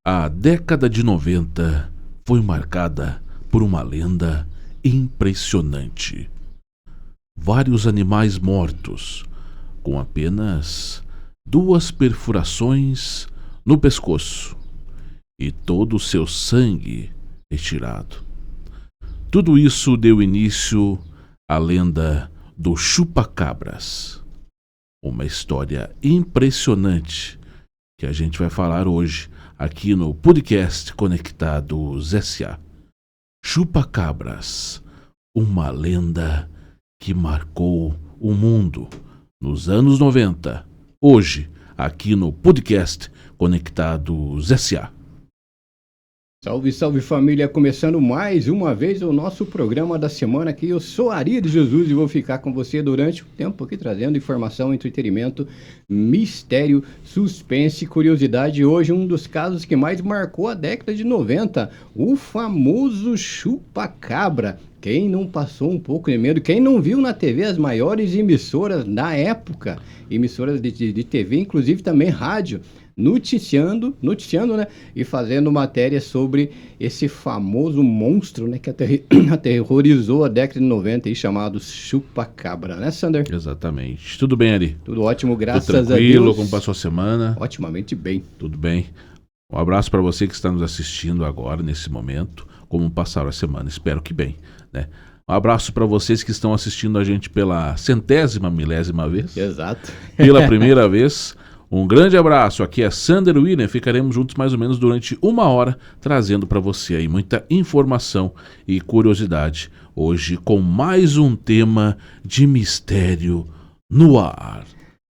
A década de 90 foi marcada por uma lenda impressionante. Vários animais mortos, com apenas 2 perfurações no pescoço e todo o seu sangue retirado. Tudo isso deu início à lenda do chupa-cabras. Uma história impressionante que a gente vai falar hoje aqui no podcast Conectados S.A. Chupa-cabras, uma lenda que marcou o mundo nos anos 90, hoje aqui no podcast Conectados S.A. Salve, salve família, começando mais uma vez o nosso programa da semana aqui. Eu sou Ari de Jesus e vou ficar com você durante o tempo aqui trazendo informação, entretenimento, mistério, suspense e curiosidade. Hoje um dos casos que mais marcou a década de 90, o famoso chupa-cabra. Quem não passou um pouco de medo, quem não viu na TV as maiores emissoras da época, emissoras de TV, inclusive também rádio, noticiando, né, e fazendo matéria sobre esse famoso monstro, né, que aterrorizou a década de 90 aí, chamado chupa-cabra, né, Sander? Exatamente. Tudo bem, Ari? Tudo ótimo, graças Tudo a tranquilo, Deus. como passou a semana? Otimamente bem. Tudo bem. Um abraço para você que está nos assistindo agora, nesse momento. Como passaram a semana? Espero que bem, né? Um abraço para vocês que estão assistindo a gente pela 100ª vez. Exato. Pela primeira vez. Um grande abraço, aqui é Sander William, ficaremos juntos mais ou menos durante 1 hora, trazendo para você aí muita informação e curiosidade, hoje com mais um tema de mistério no ar.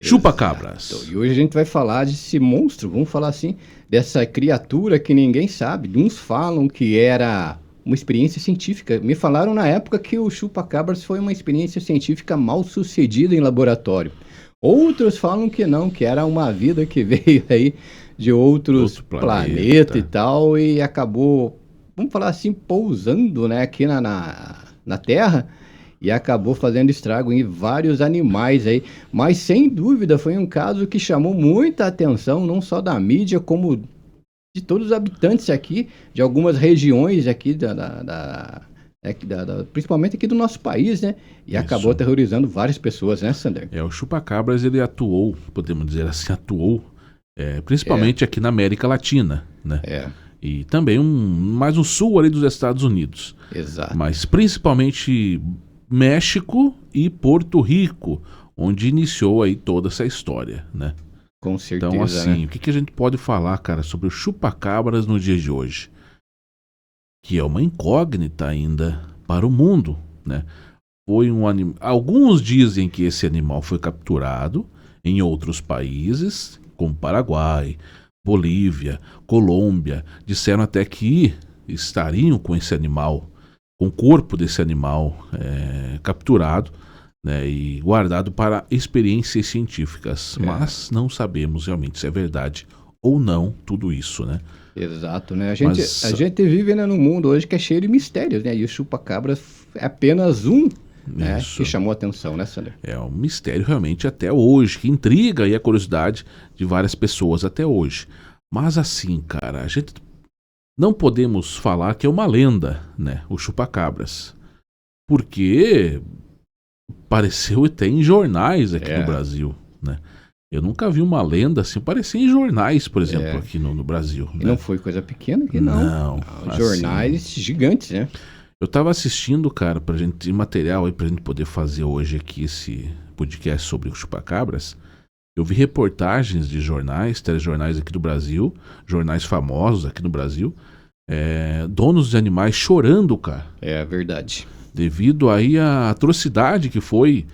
Chupa-cabras. E hoje a gente vai falar desse monstro, vamos falar assim, dessa criatura que ninguém sabe. Uns falam que era uma experiência científica. Me falaram na época que o chupa-cabras foi uma experiência científica mal sucedida em laboratório. Outros falam que não, que era uma vida que veio aí de outro planeta e tal, e acabou, vamos falar assim, pousando, né, aqui na Terra, e acabou fazendo estrago em vários animais aí. Mas, sem dúvida, foi um caso que chamou muita atenção, não só da mídia, como de todos os habitantes aqui, de algumas regiões aqui principalmente aqui do nosso país, né? E acabou aterrorizando várias pessoas, né, Sander? O chupa-cabras, ele atuou, podemos dizer assim, principalmente aqui na América Latina, né? E também mais no sul ali dos Estados Unidos. Exato. Mas principalmente México e Porto Rico, onde iniciou aí toda essa história, né? Com certeza, então, assim, né? O que a gente pode falar, cara, sobre o chupa-cabras no dia de hoje? Que é uma incógnita ainda para o mundo, né? Alguns dizem que esse animal foi capturado em outros países, como Paraguai, Bolívia, Colômbia. Disseram até que estariam com esse animal, com o corpo desse animal capturado, né, e guardado para experiências científicas. Mas não sabemos realmente se é verdade ou não tudo isso, né? Exato, né? A gente vive, né, num mundo hoje que é cheio de mistérios, né? E o chupa-cabras é apenas um, né, que chamou a atenção, né, Sander? É um mistério realmente até hoje, que intriga aí a curiosidade de várias pessoas até hoje. Mas assim, cara, a gente não podemos falar que é uma lenda, né, o chupa-cabras. Porque apareceu até em jornais aqui no Brasil, né? Eu nunca vi uma lenda assim, parecia em jornais, por exemplo, aqui no Brasil. E né? não foi coisa pequena aqui, não. Não, jornais gigantes, né? Eu tava assistindo, cara, material aí pra gente poder fazer hoje aqui esse podcast sobre o chupa-cabras. Eu vi reportagens de jornais, telejornais aqui do Brasil, jornais famosos aqui no Brasil, donos de animais chorando, cara. É verdade. Devido aí à atrocidade que foi,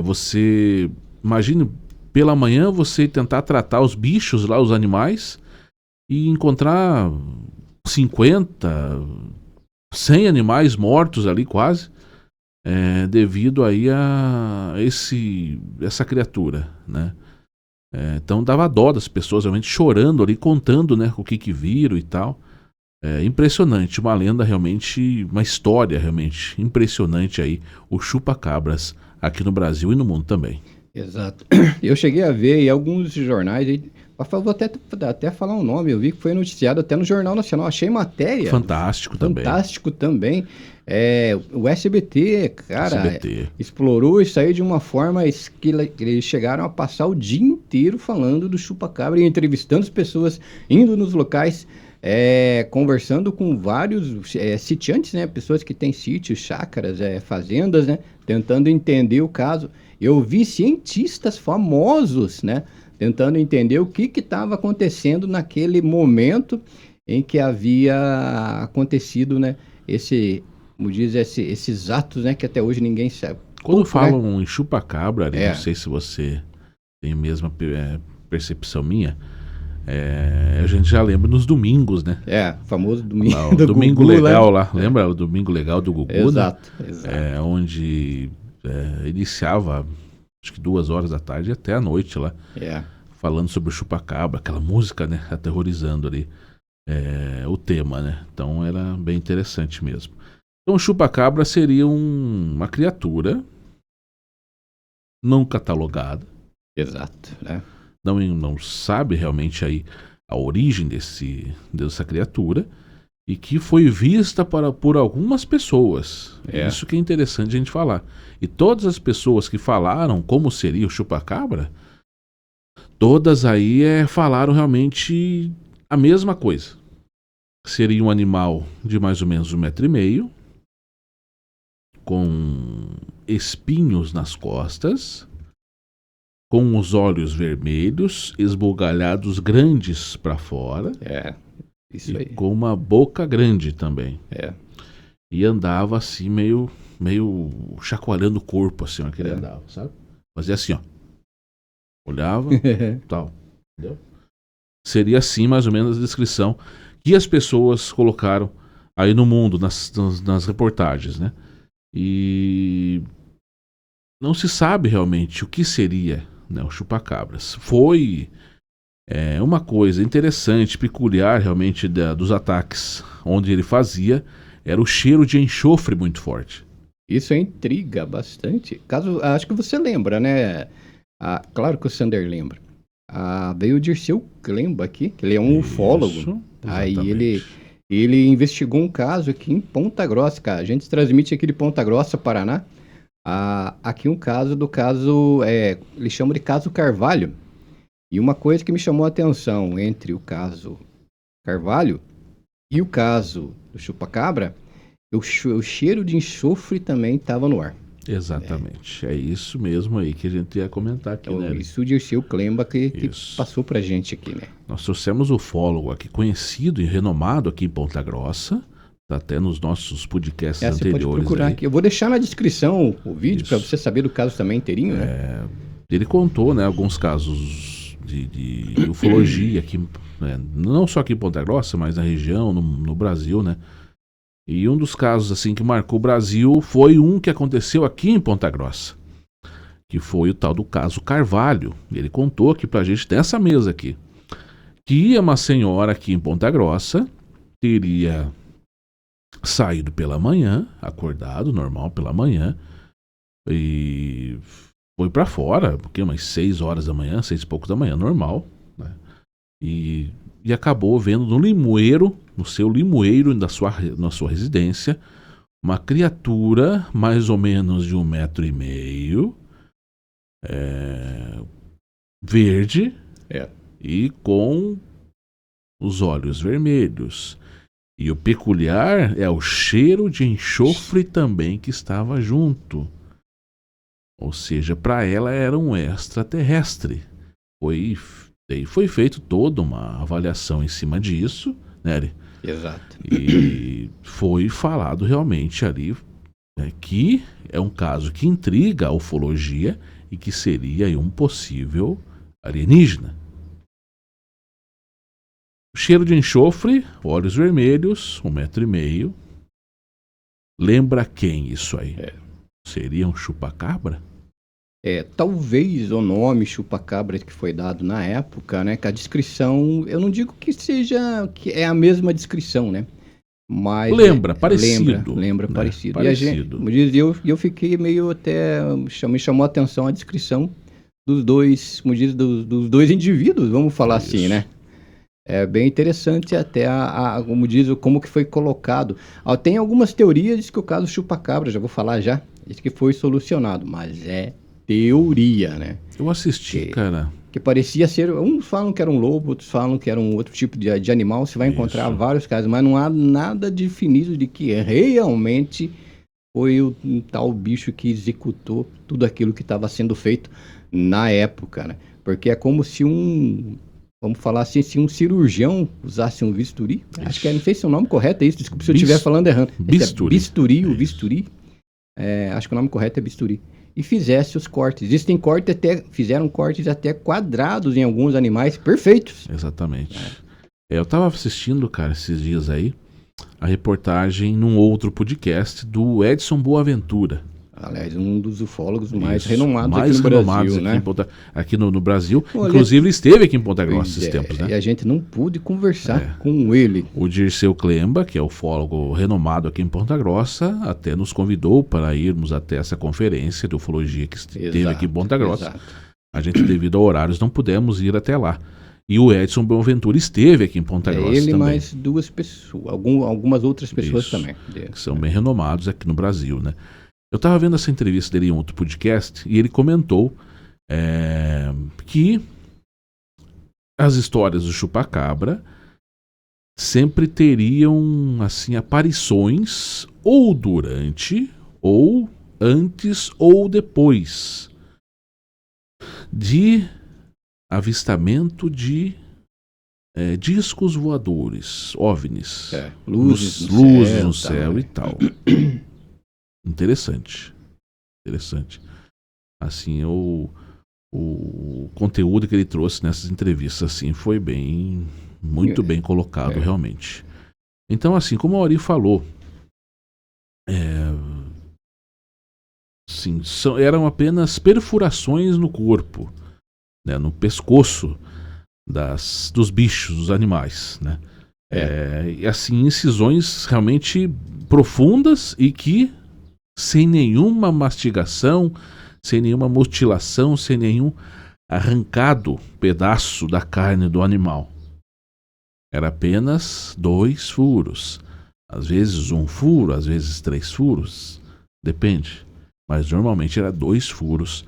você, imagine, pela manhã você tentar tratar os bichos lá, os animais, e encontrar 50, 100 animais mortos ali quase, devido aí a essa criatura, né? Então dava dó das pessoas realmente chorando ali, contando, né, o que viram e tal. Impressionante, uma lenda realmente, uma história realmente impressionante aí, o chupa-cabras aqui no Brasil e no mundo também. Exato. Eu cheguei a ver em alguns jornais, vou até falar um nome, eu vi que foi noticiado até no Jornal Nacional, achei matéria. Fantástico também. Fantástico também. O SBT, cara, SBT. explorou isso aí de uma forma que eles chegaram a passar o dia inteiro falando do chupa-cabra e entrevistando as pessoas, indo nos locais, conversando com vários sitiantes, né? Pessoas que têm sítios, chácaras, fazendas, né? Tentando entender o caso. Eu vi cientistas famosos, né? Tentando entender o que estava acontecendo naquele momento em que havia acontecido, né? Como diz, esses atos, né? Que até hoje ninguém sabe. Quando falam em chupa-cabra, É. não sei se você tem a mesma percepção minha, a gente já lembra nos domingos, né? Famoso domingo Lá, o do Domingo Gugu, Legal lá, lembra o Domingo Legal do Gugu, Exato, né? exato. Onde iniciava, acho que 2 horas da tarde até a noite lá, falando sobre o chupa-cabra, aquela música, né? Aterrorizando ali o tema, né? Então era bem interessante mesmo. Então o chupa-cabra seria uma criatura não catalogada. Exato, né? Não sabe realmente aí a origem dessa criatura e que foi vista por algumas pessoas. Isso que é interessante a gente falar. E todas as pessoas que falaram como seria o chupa-cabra, todas aí falaram realmente a mesma coisa. Seria um animal de mais ou menos 1,5 metro, com espinhos nas costas, com os olhos vermelhos, esbugalhados grandes para fora. Isso aí. Com uma boca grande também. E andava assim, meio chacoalhando o corpo, assim, ó, que ele andava, sabe? Fazia assim, ó. Olhava, tal. Entendeu? Seria assim, mais ou menos, a descrição que as pessoas colocaram aí no mundo, nas reportagens, né? E não se sabe realmente o que seria, né, o chupa-cabras. Foi uma coisa interessante, peculiar realmente dos ataques, onde ele fazia, era o cheiro de enxofre muito forte. Isso intriga bastante. Acho que você lembra, né? Claro que o Sander lembra. Veio o Dirceu Klemba aqui, que ele é um ufólogo. Aí ele investigou um caso aqui em Ponta Grossa, cara. A gente transmite aqui de Ponta Grossa, Paraná. Aqui um caso eles chamam de caso Carvalho. E uma coisa que me chamou a atenção entre o caso Carvalho e o caso do chupa-cabra, o cheiro de enxofre também estava no ar. Exatamente. É isso mesmo aí que a gente ia comentar aqui, né? Isso o Dirceu Klemba que passou pra gente aqui, né? Nós trouxemos o ufólogo aqui, conhecido e renomado aqui em Ponta Grossa, tá até nos nossos podcasts anteriores. Você pode procurar aqui. Eu vou deixar na descrição o vídeo para você saber do caso também inteirinho, né? Ele contou, né, alguns casos de ufologia aqui, né, não só aqui em Ponta Grossa, mas na região, no Brasil, né? E um dos casos assim que marcou o Brasil foi um que aconteceu aqui em Ponta Grossa, que foi o tal do caso Carvalho. Ele contou aqui pra gente nessa mesa aqui, que uma senhora aqui em Ponta Grossa teria saído pela manhã, acordado normal pela manhã, e foi pra fora, porque umas 6 horas da manhã, 6 e pouco da manhã, normal, né? E acabou vendo no seu limoeiro na sua residência, uma criatura mais ou menos de 1,5 metro, verde, e com os olhos vermelhos. E o peculiar é o cheiro de enxofre também que estava junto. Ou seja, para ela era um extraterrestre. Foi feito toda uma avaliação em cima disso, né? Exato. E foi falado realmente ali, né, que é um caso que intriga a ufologia e que seria aí um possível alienígena. Cheiro de enxofre, olhos vermelhos, 1,5 metro. Lembra quem isso aí? Seria um chupa-cabra? Talvez o nome chupa-cabra que foi dado na época, né? Que a descrição, eu não digo que seja, que é a mesma descrição, né? Mas parecido. Lembra, né? parecido. Parecido. E eu fiquei meio até, me chamou a atenção a descrição dos dois, como diz, dos dois indivíduos, vamos falar Isso. assim, né? É bem interessante até como diz, como que foi colocado. Tem algumas teorias que o caso Chupacabra, já vou falar já, diz que foi solucionado, mas é teoria, né? Eu assisti, cara. Que parecia ser, uns falam que era um lobo, outros falam que era um outro tipo de animal, você vai encontrar Isso. vários casos, mas não há nada definido de que realmente foi o tal bicho que executou tudo aquilo que estava sendo feito na época, né? Porque é como se vamos falar assim, se um cirurgião usasse um bisturi, acho que não sei se o nome correto é isso, desculpa se eu estiver falando errado. Bisturi. Bisturi, o bisturi, acho que o nome correto é bisturi. E fizesse os cortes. Existem cortes fizeram cortes até quadrados em alguns animais perfeitos. Exatamente. Eu tava assistindo, cara, esses dias aí, a reportagem num outro podcast do Edson Boaventura. Aliás, um dos ufólogos mais Isso, renomados mais aqui no renomados Brasil, aqui, né? aqui no Brasil. Olha, Inclusive, ele esteve aqui em Ponta Grossa esses Pois tempos, né? E a gente não pôde conversar com ele. O Dirceu Klemba, que é ufólogo renomado aqui em Ponta Grossa, até nos convidou para irmos até essa conferência de ufologia que teve aqui em Ponta Grossa. Exato. A gente, devido a horários, não pudemos ir até lá. E o Edson Boaventura esteve aqui em Ponta Grossa Ele também. mais duas pessoas, algumas outras pessoas Isso, também. que são bem renomados aqui no Brasil, né? Eu estava vendo essa entrevista dele em outro podcast e ele comentou que as histórias do chupacabra sempre teriam assim aparições ou durante, ou antes ou depois de avistamento de discos voadores, OVNIs, luzes no céu e tal. Interessante. Assim, o conteúdo que ele trouxe nessas entrevistas assim foi muito bem colocado realmente. Então, assim, como a Auri falou, sim, eram apenas perfurações no corpo, né, no pescoço dos bichos, dos animais, né? E assim, incisões realmente profundas e que sem nenhuma mastigação, sem nenhuma mutilação, sem nenhum arrancado pedaço da carne do animal. Era apenas 2 furos. Às vezes 1 furo, às vezes 3 furos. Depende. Mas normalmente era 2 furos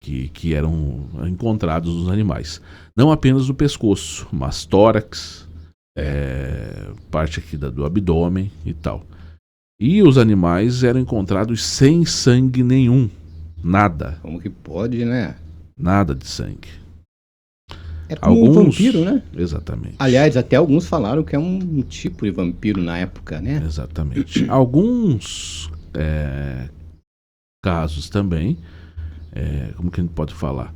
que eram encontrados nos animais. Não apenas no pescoço, mas tórax, parte aqui do abdômen e tal. E os animais eram encontrados sem sangue nenhum. Nada. Como que pode, né? Nada de sangue. É como um vampiro, né? Exatamente. Aliás, até alguns falaram que é um tipo de vampiro na época, né? Exatamente. Alguns casos também, como que a gente pode falar?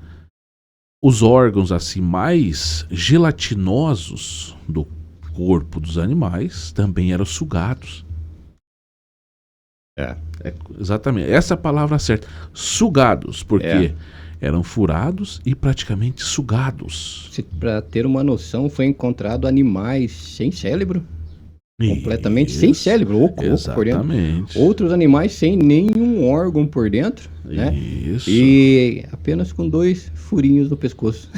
Os órgãos assim mais gelatinosos do corpo dos animais também eram sugados. Exatamente, essa é a palavra certa. Sugados, porque eram furados e praticamente sugados. Para ter uma noção, foi encontrado animais sem cérebro. Completamente sem cérebro, ou por dentro. Outros animais sem nenhum órgão por dentro, né? Isso. E apenas com 2 furinhos no pescoço.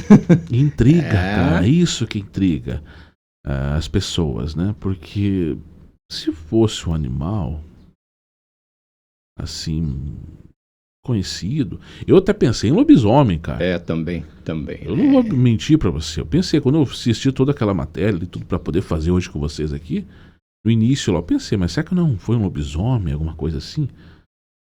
Intriga, cara, isso que intriga as pessoas, né? Porque se fosse um animal assim conhecido, eu até pensei em lobisomem, cara. Também. Eu não vou mentir pra você. Eu pensei, quando eu assisti toda aquela matéria e tudo pra poder fazer hoje com vocês aqui, no início lá, eu pensei, mas será que não foi um lobisomem, alguma coisa assim?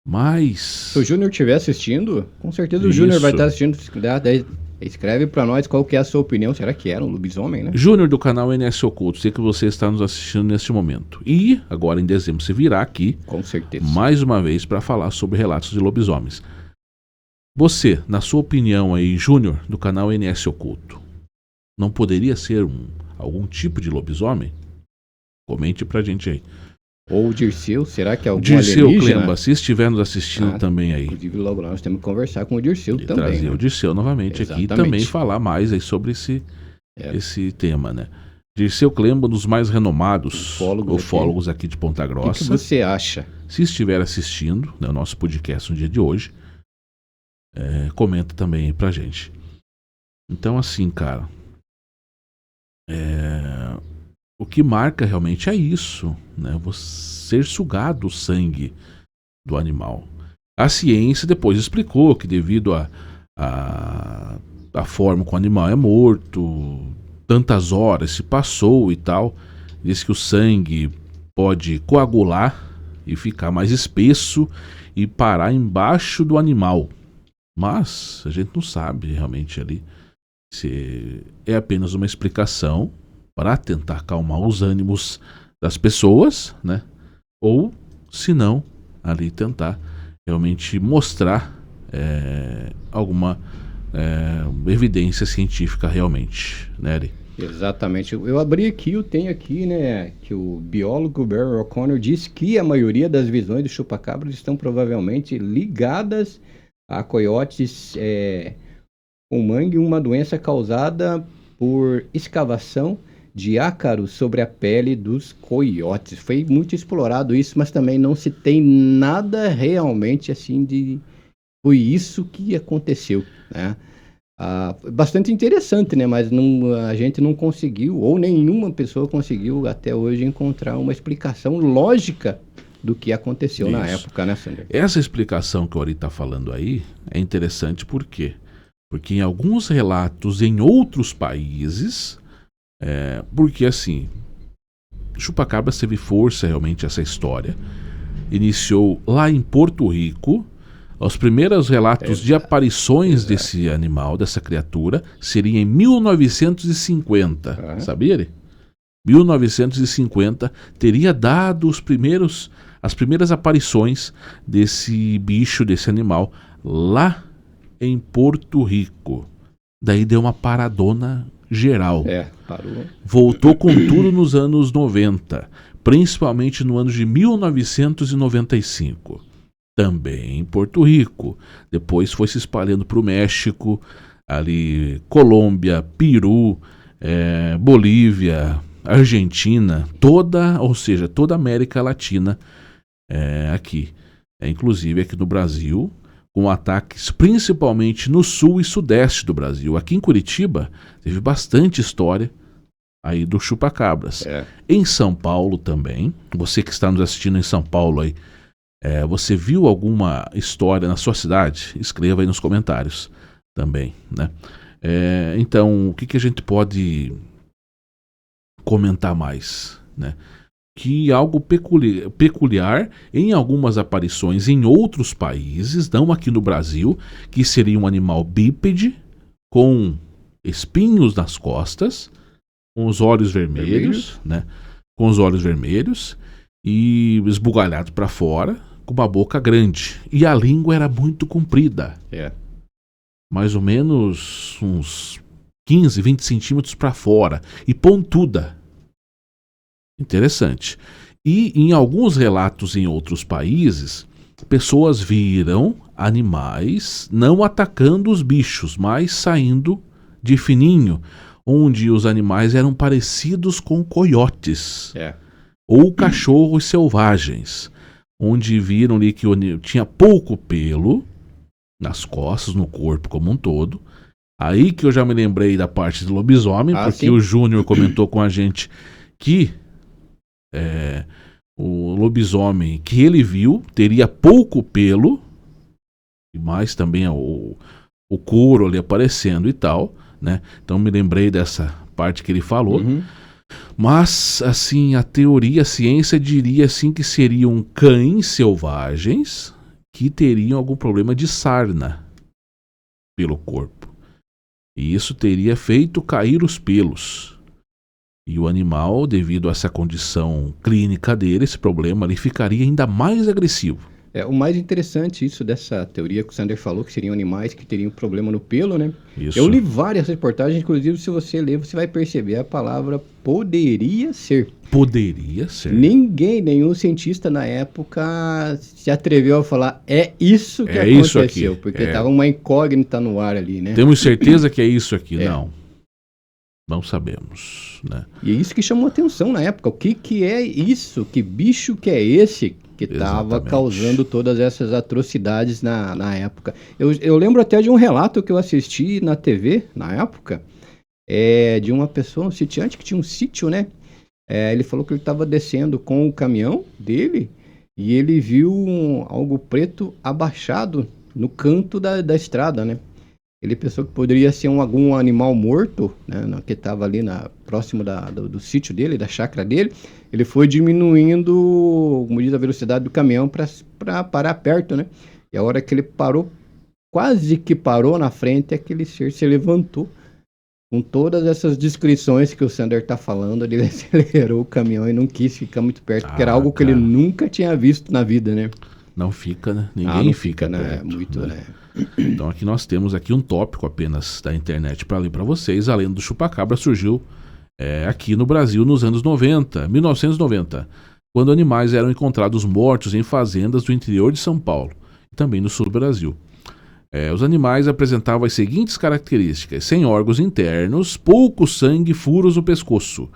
Mas se o Júnior estiver assistindo, com certeza o Júnior vai estar assistindo. Daí escreve pra nós qual que é a sua opinião. Será que era um lobisomem, né? Júnior do canal NS Oculto, sei que você está nos assistindo neste momento. E agora em dezembro você virá aqui, com certeza, mais uma vez para falar sobre relatos de lobisomens. Você, na sua opinião aí, Júnior do canal NS Oculto, não poderia ser algum tipo de lobisomem? Comente pra gente aí. Ou o Dirceu, será que é algum Dirceu alienígena? Klemba, se estiver nos assistindo também aí. Inclusive logo nós temos que conversar com o Dirceu também. Trazer o Dirceu novamente aqui e também falar mais aí sobre esse tema, né? Dirceu Klemba, um dos mais renomados ufólogos aqui de Ponta Grossa. O que você acha? Se estiver assistindo, né, o nosso podcast no dia de hoje, comenta também aí pra gente. Então, assim, cara, o que marca realmente é isso, né? Você ser sugado o sangue do animal. A ciência depois explicou que devido a forma como o animal é morto, tantas horas se passou e tal, diz que o sangue pode coagular e ficar mais espesso e parar embaixo do animal. Mas a gente não sabe realmente ali se é apenas uma explicação para tentar acalmar os ânimos das pessoas, né? Ou, se não, ali tentar realmente mostrar alguma evidência científica realmente, né, Eri? Exatamente. Eu abri aqui, eu tenho aqui, né, que o biólogo Barry O'Connor diz que a maioria das visões do chupacabras estão provavelmente ligadas a coiotes com mangue, uma doença causada por escavação de ácaros sobre a pele dos coiotes. Foi muito explorado isso, mas também não se tem nada realmente assim de... Foi isso que aconteceu, né? Bastante interessante, né? Mas a gente não conseguiu, ou nenhuma pessoa conseguiu até hoje encontrar uma explicação lógica do que aconteceu na época, né, Sander? Essa explicação que o Ari está falando aí é interessante por quê? Porque em alguns relatos em outros países, porque assim, chupacabras teve força realmente essa história. Iniciou lá em Porto Rico. Os primeiros relatos de aparições desse animal, dessa criatura, seriam em 1950. Sabia ele? 1950 teria dado as primeiras aparições desse bicho, desse animal, lá em Porto Rico. Daí deu uma paradona geral. Parou. Voltou com tudo nos anos 90, principalmente no ano de 1995. Também em Porto Rico. Depois foi se espalhando para o México, ali Colômbia, Peru, Bolívia, Argentina, toda a América Latina aqui. Inclusive aqui no Brasil, com ataques principalmente no sul e sudeste do Brasil. Aqui em Curitiba teve bastante história aí do chupacabras. Em São Paulo também, você que está nos assistindo em São Paulo aí, você viu alguma história na sua cidade? Escreva aí nos comentários também, né? Então, o que a gente pode comentar mais, né? Que algo peculiar em algumas aparições em outros países, não aqui no Brasil, que seria um animal bípede com espinhos nas costas, com os olhos vermelhos, né? Com os olhos vermelhos e esbugalhado para fora, com uma boca grande. E a língua era muito comprida. Mais ou menos uns 15, 20 centímetros para fora. E pontuda. Interessante. E em alguns relatos em outros países, pessoas viram animais não atacando os bichos, mas saindo de fininho, onde os animais eram parecidos com coiotes. Ou cachorros selvagens, onde viram ali que tinha pouco pelo nas costas, no corpo como um todo. Aí que eu já me lembrei da parte do lobisomem, porque sim, o Júnior comentou com a gente que o lobisomem que ele viu teria pouco pelo, mas também o couro ali aparecendo e tal, né? Então me lembrei dessa parte que ele falou. Mas, assim, a ciência diria assim que seriam cães selvagens que teriam algum problema de sarna pelo corpo. E isso teria feito cair os pelos. E o animal, devido a essa condição clínica dele, esse problema, ele ficaria ainda mais agressivo. O mais interessante isso dessa teoria que o Sander falou, que seriam animais que teriam problema no pelo, né? Isso. Eu li várias reportagens, inclusive se você ler, você vai perceber a palavra poderia ser. Poderia ser. Nenhum cientista na época se atreveu a falar isso que aconteceu, isso aqui. Porque estava uma incógnita no ar ali, né? Temos certeza que é isso aqui? Não sabemos, né? E é isso que chamou atenção na época. O que é isso? Que bicho que é esse? que estava causando todas essas atrocidades na época. Eu lembro até de um relato que eu assisti na TV, na época, de uma pessoa, um sitiante que tinha um sítio, né? Ele falou que ele estava descendo com o caminhão dele e ele viu algo preto abaixado no canto da estrada, né? Ele pensou que poderia ser algum animal morto, né, que estava ali próximo do sítio dele, da chácara dele. Ele foi diminuindo, como diz, a velocidade do caminhão para parar perto, né? E a hora que ele parou, quase que parou na frente, aquele ser se levantou. Com todas essas descrições que o Sander está falando, ele acelerou o caminhão e não quis ficar muito perto, porque era algo que ele nunca tinha visto na vida, né? Não fica, né? Ninguém fica né? perto. Muito, né? Então aqui nós temos aqui um tópico apenas da internet para ler para vocês. A lenda do chupacabra surgiu aqui no Brasil nos anos 1990, quando animais eram encontrados mortos em fazendas do interior de São Paulo e também no sul do Brasil. Os animais apresentavam as seguintes características: sem órgãos internos, pouco sangue e furos no pescoço.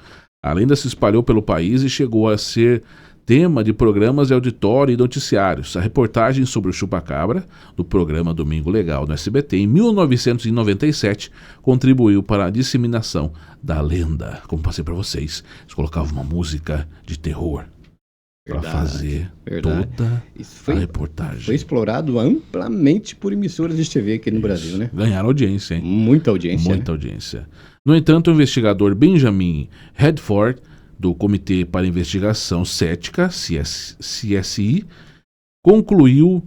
A lenda se espalhou pelo país e chegou a ser tema de programas de auditório e noticiários. A reportagem sobre o chupacabra, do programa Domingo Legal no SBT, em 1997, contribuiu para a disseminação da lenda. Como passei para vocês, eles colocavam uma música de terror para fazer toda a reportagem. Foi explorado amplamente por emissoras de TV aqui no Brasil, né? Ganharam audiência, hein? Muita audiência. Muita audiência. No entanto, o investigador Benjamin Redford, do Comitê para Investigação Cética, CSI, concluiu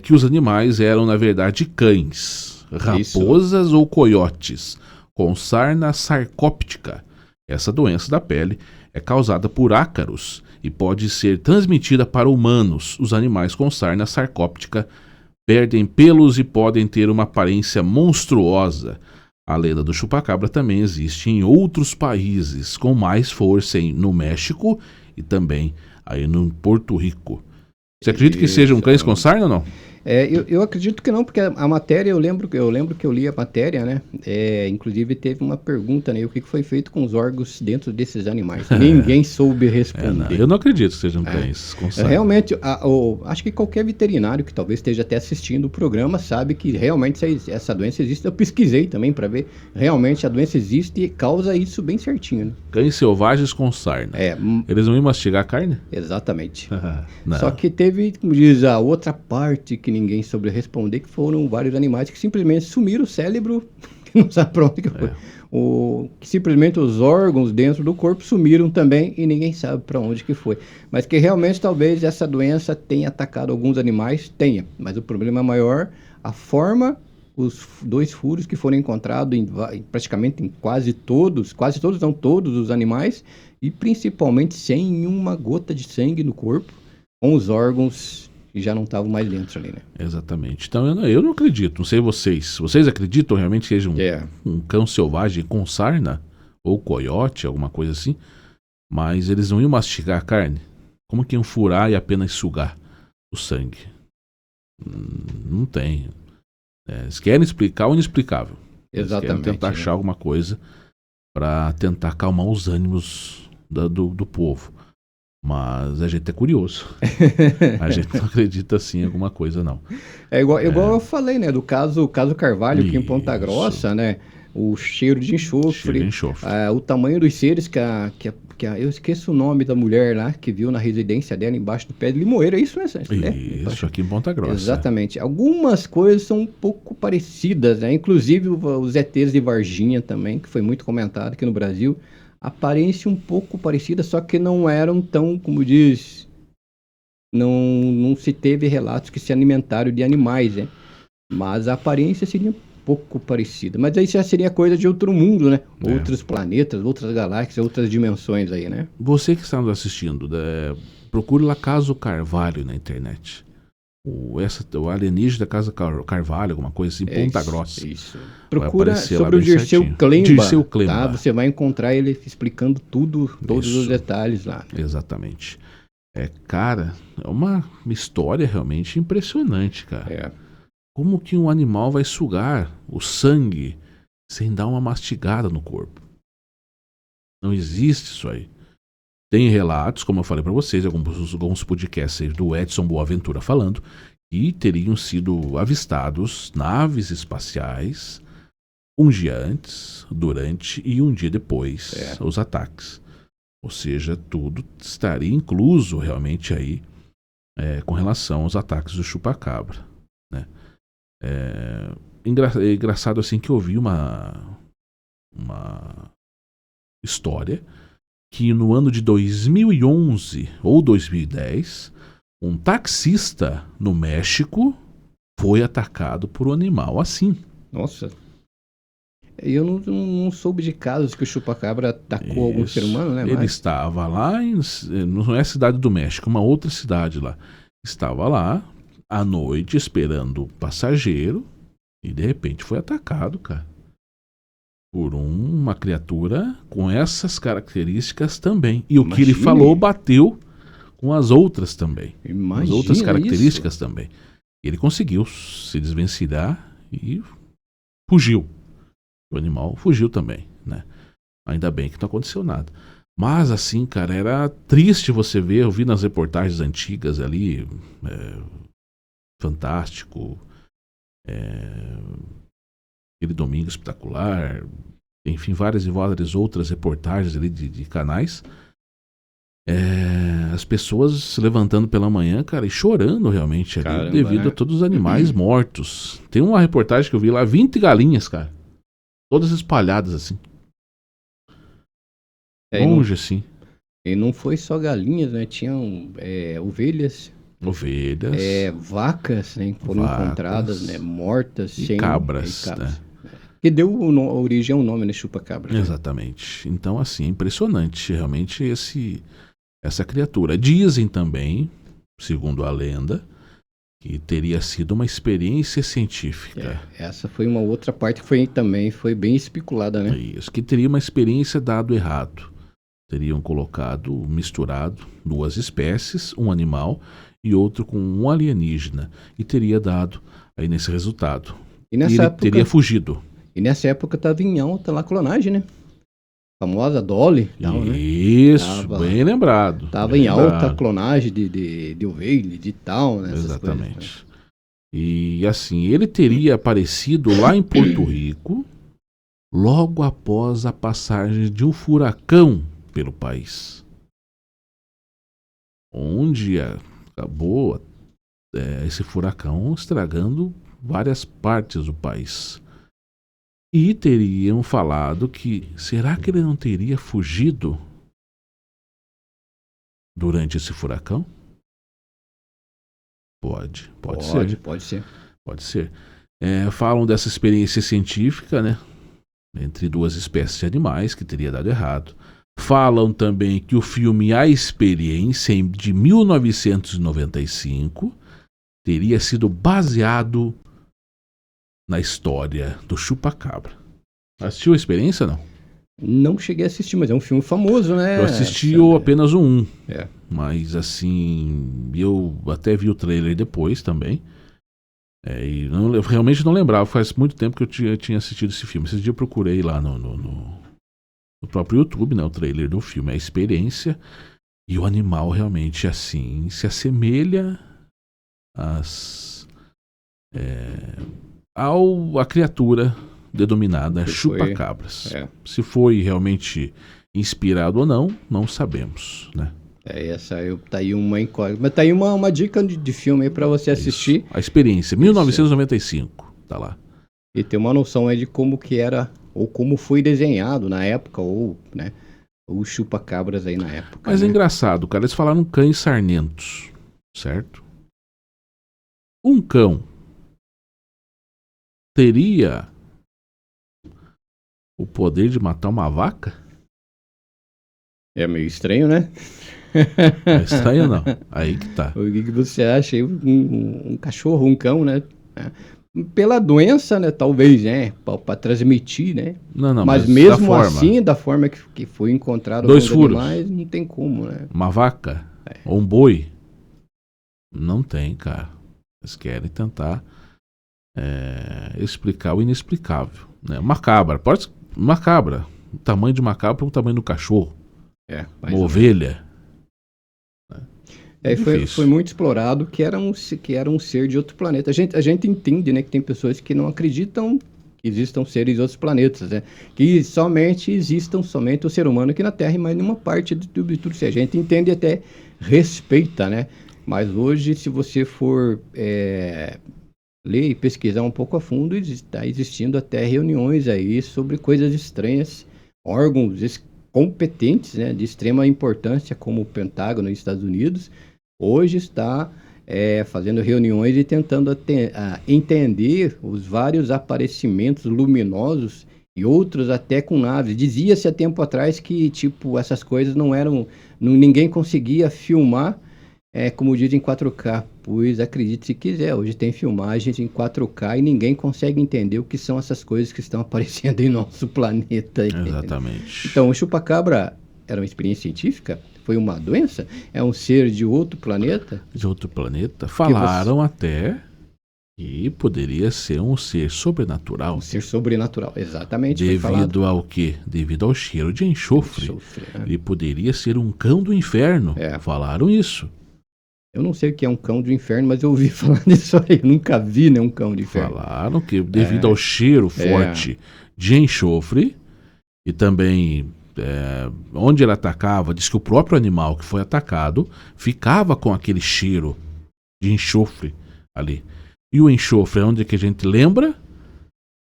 que os animais eram, na verdade, cães, raposas ou coiotes, com sarna sarcóptica. Essa doença da pele é causada por ácaros e pode ser transmitida para humanos. Os animais com sarna sarcóptica perdem pelos e podem ter uma aparência monstruosa. A lenda do chupacabra também existe em outros países, com mais força no México e também aí no Porto Rico. Você acredita que sejam cães com sarna ou não? Eu acredito que não, porque a matéria, eu lembro que eu li a matéria, né? Inclusive teve uma pergunta, né? O que foi feito com os órgãos dentro desses animais? Ninguém soube responder. Eu não acredito que sejam cães com sarna. Realmente, acho que qualquer veterinário que talvez esteja até assistindo o programa sabe que realmente essa doença existe. Eu pesquisei também para ver, realmente a doença existe e causa isso bem certinho, né? Cães selvagens com sarna. Eles não iam mastigar a carne? Exatamente. Só que teve, como diz, a outra parte que ninguém soube responder, que foram vários animais que simplesmente sumiram o cérebro, que não sabe para onde que foi. Que simplesmente os órgãos dentro do corpo sumiram também e ninguém sabe para onde que foi. Mas que realmente talvez essa doença tenha atacado alguns animais, mas o problema maior, a forma, os 2 furos que foram encontrados praticamente em quase todos não, todos os animais, e principalmente sem uma gota de sangue no corpo, com os órgãos que já não estavam mais dentro ali, né? Exatamente. Então eu não acredito, não sei vocês. Vocês acreditam realmente que seja um cão selvagem com sarna? Ou coiote, alguma coisa assim? Mas eles não iam mastigar a carne? Como que iam furar e apenas sugar o sangue? Não tem. Eles querem explicar o inexplicável. Exatamente. Eles querem tentar achar alguma coisa para tentar acalmar os ânimos do povo. Mas a gente é curioso. A gente não acredita assim em alguma coisa, não. Igual eu falei, né? Do caso Carvalho, aqui em Ponta Grossa, né? O cheiro de enxofre. O tamanho dos seres que eu esqueço o nome da mulher lá, que viu na residência dela, embaixo do pé de limoeiro. É isso, né, Sérgio? Isso, aqui em Ponta Grossa. Exatamente. Algumas coisas são um pouco parecidas, né? Inclusive os ETs de Varginha também, que foi muito comentado aqui no Brasil. Aparência um pouco parecida, só que não eram tão, como diz, não se teve relatos que se alimentaram de animais, né? Mas a aparência seria um pouco parecida. Mas aí já seria coisa de outro mundo, né? Outros planetas, outras galáxias, outras dimensões aí, né? Você que está nos assistindo, procure lá Caso Carvalho na internet. O alienígena da Casa Carvalho, alguma coisa assim, Ponta Grossa. Isso. Procura sobre o Dirceu Klemba, tá? Você vai encontrar ele explicando todos os detalhes lá. Exatamente. Cara, é uma história realmente impressionante, cara. Como que um animal vai sugar o sangue sem dar uma mastigada no corpo? Não existe isso aí. Tem relatos, como eu falei para vocês, alguns podcasts do Edson Boaventura falando, que teriam sido avistados naves espaciais um dia antes, durante e um dia depois os ataques. Ou seja, tudo estaria incluso realmente aí com relação aos ataques do chupacabra, né? Engraçado assim que eu ouvi uma história que no ano de 2011 ou 2010, um taxista no México foi atacado por um animal assim. Nossa. Eu não soube de casos que o chupacabra atacou algum ser humano, né? Ele estava lá, não é a cidade do México, uma outra cidade lá. Estava lá à noite esperando o passageiro e de repente foi atacado, cara, por uma criatura com essas características também. E o que ele falou bateu com as outras também. Imagina as outras características isso. também. Ele conseguiu se desvencilhar e fugiu. O animal fugiu também, né? Ainda bem que não aconteceu nada. Mas assim, cara, era triste você ver. Eu vi nas reportagens antigas ali, Fantástico, aquele Domingo Espetacular, enfim, várias e várias outras reportagens ali de canais. As pessoas se levantando pela manhã, cara, e chorando realmente ali. Caramba, devido a todos os animais mortos. Tem uma reportagem que eu vi lá, 20 galinhas, cara. Todas espalhadas assim. Longe assim. E não foi só galinhas, né? Tinham ovelhas. Vacas, né? Foram encontradas, né? Mortas. E cabras, né? Que deu origem ao nome, né? Chupa-cabra. Exatamente. Né? Então, assim, é impressionante realmente essa criatura. Dizem também, segundo a lenda, que teria sido uma experiência científica. Essa foi uma outra parte que também foi bem especulada, né? Isso, que teria uma experiência dado errado. Teriam misturado duas espécies, um animal e outro com um alienígena. E teria dado aí nesse resultado. E ele teria fugido. E nessa época estava em alta lá a clonagem, né? A famosa Dolly. Isso, né? Bem lembrado. Estava em alta a clonagem de ovelha, de tal, né? Exatamente. Coisas, né? E assim, ele teria aparecido lá em Porto Rico logo após a passagem de um furacão pelo país. Onde acabou esse furacão estragando várias partes do país. E teriam falado que, será que ele não teria fugido durante esse furacão? Pode ser. Pode ser. Falam dessa experiência científica, né? Entre duas espécies de animais, que teria dado errado. Falam também que o filme A Experiência, de 1995, teria sido baseado na história do chupacabra. Assistiu A Experiência, não? Não cheguei a assistir, mas é um filme famoso, né? Eu assisti apenas o 1. Mas assim, eu até vi o trailer depois também. E eu realmente não lembrava, faz muito tempo que eu tinha assistido esse filme. Esse dia eu procurei lá no próprio YouTube, né, o trailer do filme, A Experiência. E o animal realmente assim se assemelha à criatura denominada chupacabras. Se foi realmente inspirado ou não, não sabemos, né? Tá aí uma incógnita. Mas tá aí uma dica de filme aí pra você assistir. Isso. A Experiência, 1995, tá lá. E ter uma noção aí de como que era, ou como foi desenhado na época, ou, né, os chupacabras aí na época. Mas é engraçado, cara, eles falaram cães sarnentos, certo? Um cão teria o poder de matar uma vaca? É meio estranho, né? É estranho não? Aí que tá. O que você acha aí? Um cachorro, um cão, né? Pela doença, né? Talvez, né? Pra transmitir, né? Não, mas mesmo assim, da forma que foi encontrado dois furos, animais, não tem como, né? Uma vaca ou um boi? Não tem, cara. Eles querem tentar explicar o inexplicável, né? Uma cabra, o tamanho de uma cabra para o tamanho do cachorro. uma ovelha. Foi muito explorado que era um ser de outro planeta. A gente entende, né, que tem pessoas que não acreditam que existam seres de outros planetas, né? Que existam somente o ser humano aqui na Terra e mais nenhuma parte de tudo isso. A gente entende e até respeita, né? Mas hoje, se você for ler e pesquisar um pouco a fundo, está existindo até reuniões aí sobre coisas estranhas, órgãos competentes, né, de extrema importância, como o Pentágono nos Estados Unidos, hoje está fazendo reuniões e tentando entender os vários aparecimentos luminosos e outros até com naves. Dizia-se há tempo atrás que, tipo, essas coisas ninguém conseguia filmar, como dizem, em 4K, pois acredite se quiser, hoje tem filmagens em 4K e ninguém consegue entender o que são essas coisas que estão aparecendo em nosso planeta. Exatamente. Então, o chupacabra era uma experiência científica? Foi uma doença? É um ser de outro planeta? De outro planeta? Falaram até que poderia ser um ser sobrenatural. Um ser sobrenatural, exatamente. Devido ao quê? Devido ao cheiro de enxofre. Ele poderia ser um cão do inferno. Falaram isso. Eu não sei o que é um cão do inferno, mas eu ouvi falar disso aí. Eu nunca vi, né, um cão do inferno. Falaram que devido ao cheiro forte de enxofre e também onde ele atacava, diz que o próprio animal que foi atacado ficava com aquele cheiro de enxofre ali. E o enxofre é onde que a gente lembra